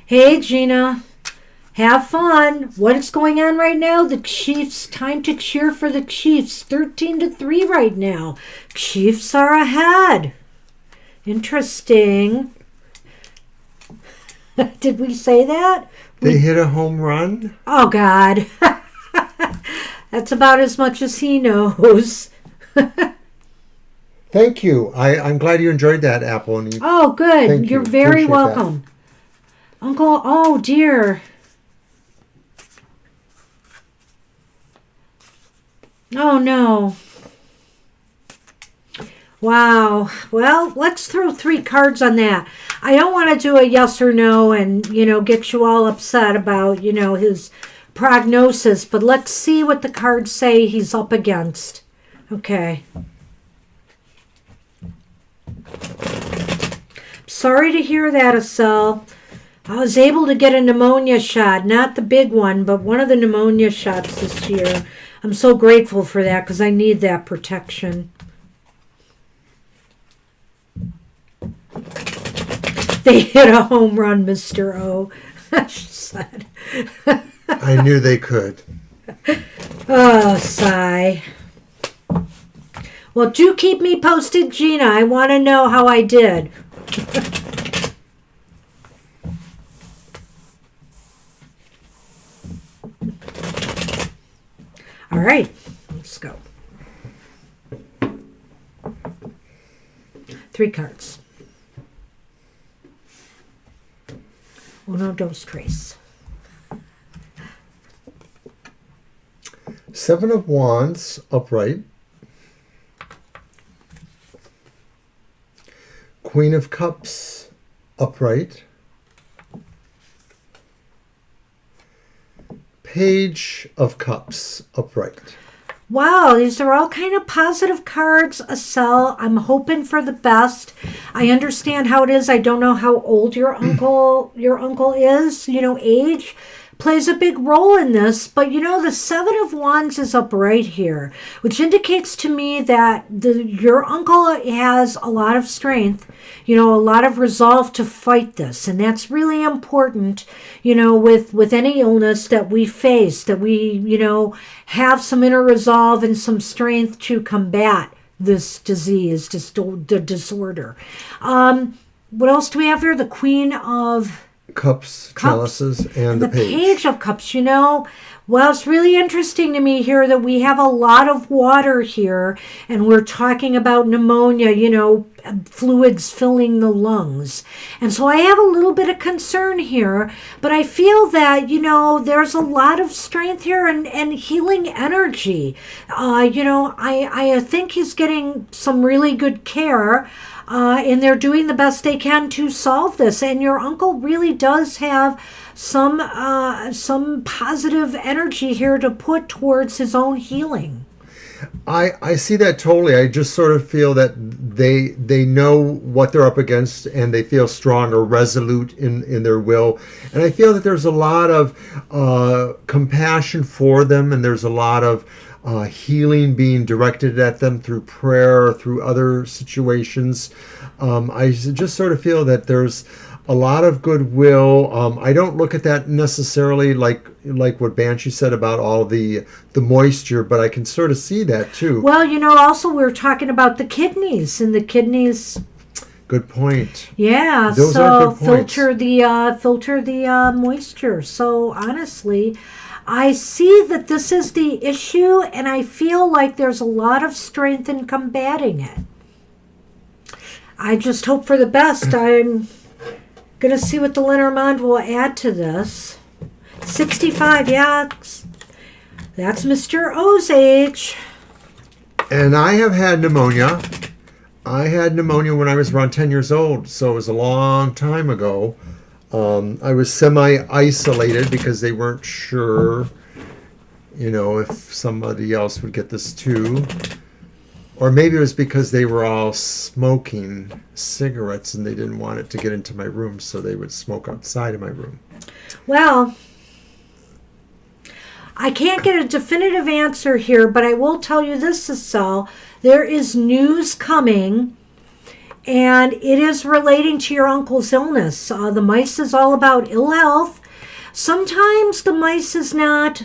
Hey, Gina. Have fun. What's going on right now? The Chiefs. Time to cheer for the Chiefs. 13-3 right now. Chiefs are ahead. Interesting. Did we say that? They hit a home run? Oh, God. That's about as much as he knows. Thank you. I'm glad you enjoyed that, Apple. And oh, good. Thank You're you. very Appreciate welcome. That. Uncle, oh, dear. Oh, no. Wow. Well, let's throw 3 cards on that. I don't want to do a yes or no and, get you all upset about, his prognosis, but let's see what the cards say he's up against. Okay. Sorry to hear that, Asel. I was able to get a pneumonia shot, not the big one, but one of the pneumonia shots this year. I'm so grateful for that because I need that protection. They hit a home run, Mr. O. She said. I knew they could. Oh, sigh. Well, do keep me posted, Gina. I want to know how I did. All right, let's go. 3 cards. Uno, dos, tres. 7 of Wands, upright. Queen of Cups, upright. Page of Cups, upright. Wow, these are all kind of positive cards, Asel. I'm hoping for the best. I understand how it is. I don't know how old your uncle is. Age plays a big role in this, but the 7 of Wands is up right here, which indicates to me that your uncle has a lot of strength, a lot of resolve to fight this, and that's really important, with any illness that we face, that we, have some inner resolve and some strength to combat this disease, the disorder. what else do we have here? The Queen of Cups, chalices, and the page. Page of Cups, Well, it's really interesting to me here that we have a lot of water here, and we're talking about pneumonia, fluids filling the lungs. And so I have a little bit of concern here, but I feel that, there's a lot of strength here and healing energy. I think he's getting some really good care. And they're doing the best they can to solve this. And your uncle really does have some positive energy here to put towards his own healing. I see that totally. I just sort of feel that they know what they're up against, and they feel strong or resolute in their will. And I feel that there's a lot of compassion for them, and there's a lot of healing being directed at them through prayer or through other situations. I just sort of feel that there's a lot of goodwill. I don't look at that necessarily like what Banshee said about all the moisture, but I can sort of see that too. Well, also we're talking about the kidneys, and the kidneys. Good point. Yeah, those are good points. filter the moisture. So honestly, I see that this is the issue, and I feel like there's a lot of strength in combating it. I just hope for the best. I'm going to see what the Lenormand will add to this. 65, yeah, that's Mr. O's age. And I have had pneumonia. I had pneumonia when I was around 10 years old, so it was a long time ago. I was semi-isolated because they weren't sure, if somebody else would get this too. Or maybe it was because they were all smoking cigarettes and they didn't want it to get into my room, so they would smoke outside of my room. Well, I can't get a definitive answer here, but I will tell you this, Cecile. There is news coming, and it is relating to your uncle's illness. The mice is all about ill health. Sometimes the mice is not,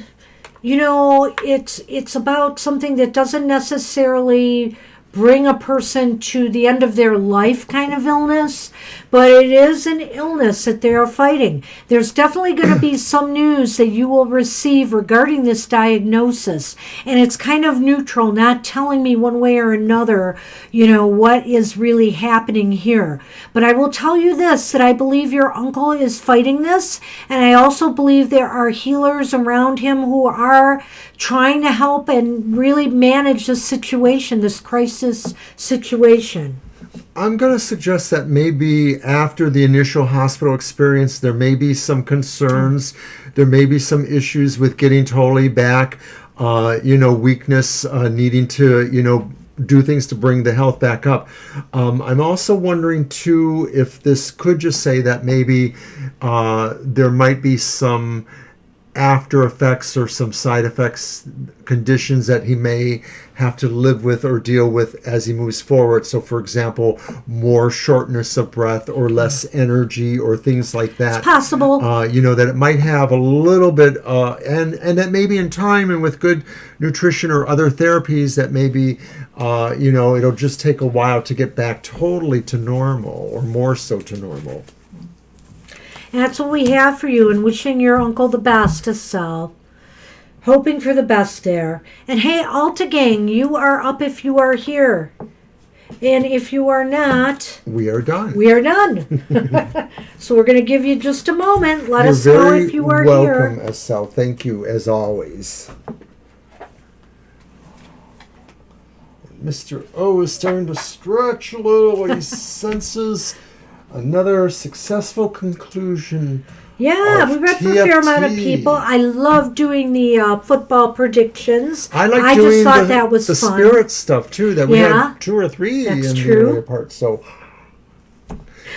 it's about something that doesn't necessarily bring a person to the end of their life kind of illness, but it is an illness that they are fighting. There's definitely going to be some news that you will receive regarding this diagnosis, and it's kind of neutral, not telling me one way or another, what is really happening here. But I will tell you this, that I believe your uncle is fighting this, and I also believe there are healers around him who are trying to help and really manage this situation, this crisis situation. I'm going to suggest that maybe after the initial hospital experience, there may be some concerns. There may be some issues with getting totally back, weakness, needing to, do things to bring the health back up. I'm also wondering, too, if this could just say that maybe there might be some after effects or some side effects, conditions that he may have to live with or deal with as he moves forward. So, for example, more shortness of breath or less energy or things like that. It's possible. That it might have a little bit, and that maybe in time and with good nutrition or other therapies that maybe, it'll just take a while to get back totally to normal or more so to normal. And that's what we have for you, and wishing your uncle the best, Estelle. Hoping for the best there. And hey, Alta Gang, you are up if you are here. And if you are not... We are done. We are done. So we're going to give you just a moment. Let us know if you are welcome, here. Welcome, Estelle. Thank you, as always. Mr. O is starting to stretch a little. He senses another successful conclusion. Yeah, we read for a fair amount of people. I love doing the football predictions. I just doing thought that was the fun. spirit stuff too. That we had 2 or 3 That's in true. the earlier part. So,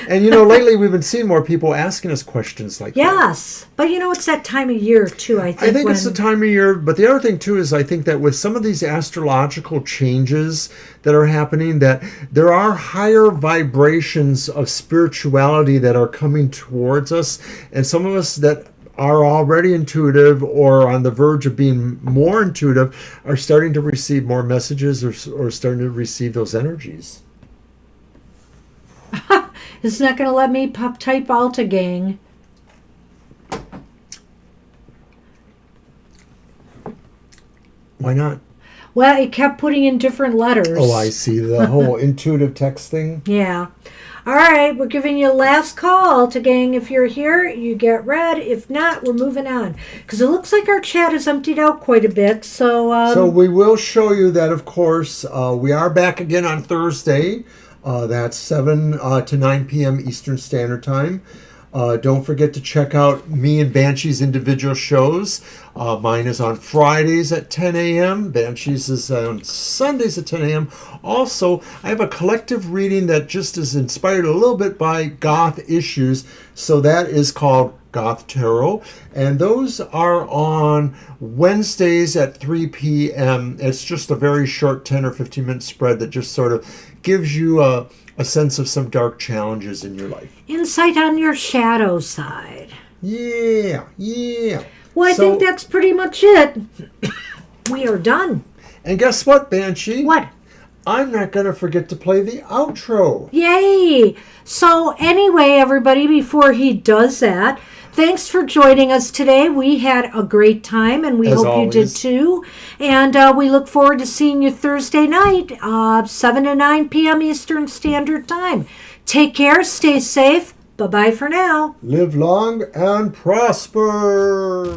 and lately we've been seeing more people asking us questions like that. Yes, but it's that time of year too. I think it's the time of year. But the other thing too is I think that with some of these astrological changes that are happening, that there are higher vibrations of spirituality that are coming towards us, and some of us that are already intuitive or on the verge of being more intuitive are starting to receive more messages or starting to receive those energies. It's not going to let me type Alta Gang. Why not? Well, it kept putting in different letters. Oh, I see. The whole intuitive text thing. Yeah. All right, we're giving you a last call to gang. If you're here, you get read. If not, we're moving on. Because it looks like our chat has emptied out quite a bit. So we will show you that, of course, we are back again on Thursday. That's 7 to 9 p.m. Eastern Standard Time. Don't forget to check out me and Banshee's individual shows. Mine is on Fridays at 10 a.m. Banshee's is on Sundays at 10 a.m. Also, I have a collective reading that just is inspired a little bit by goth issues. So that is called Goth Tarot. And those are on Wednesdays at 3 p.m. It's just a very short 10 or 15 minute spread that just sort of gives you a sense of some dark challenges in your life. insight on your shadow side. Yeah. Well, I think that's pretty much it. We are done. And guess what, Banshee? What? I'm not going to forget to play the outro. Yay! So anyway, everybody, before he does that, thanks for joining us today. We had a great time, and we As hope always. you did too. And we look forward to seeing you Thursday night, 7 to 9 p.m. Eastern Standard Time. Take care. Stay safe. Bye-bye for now. Live long and prosper.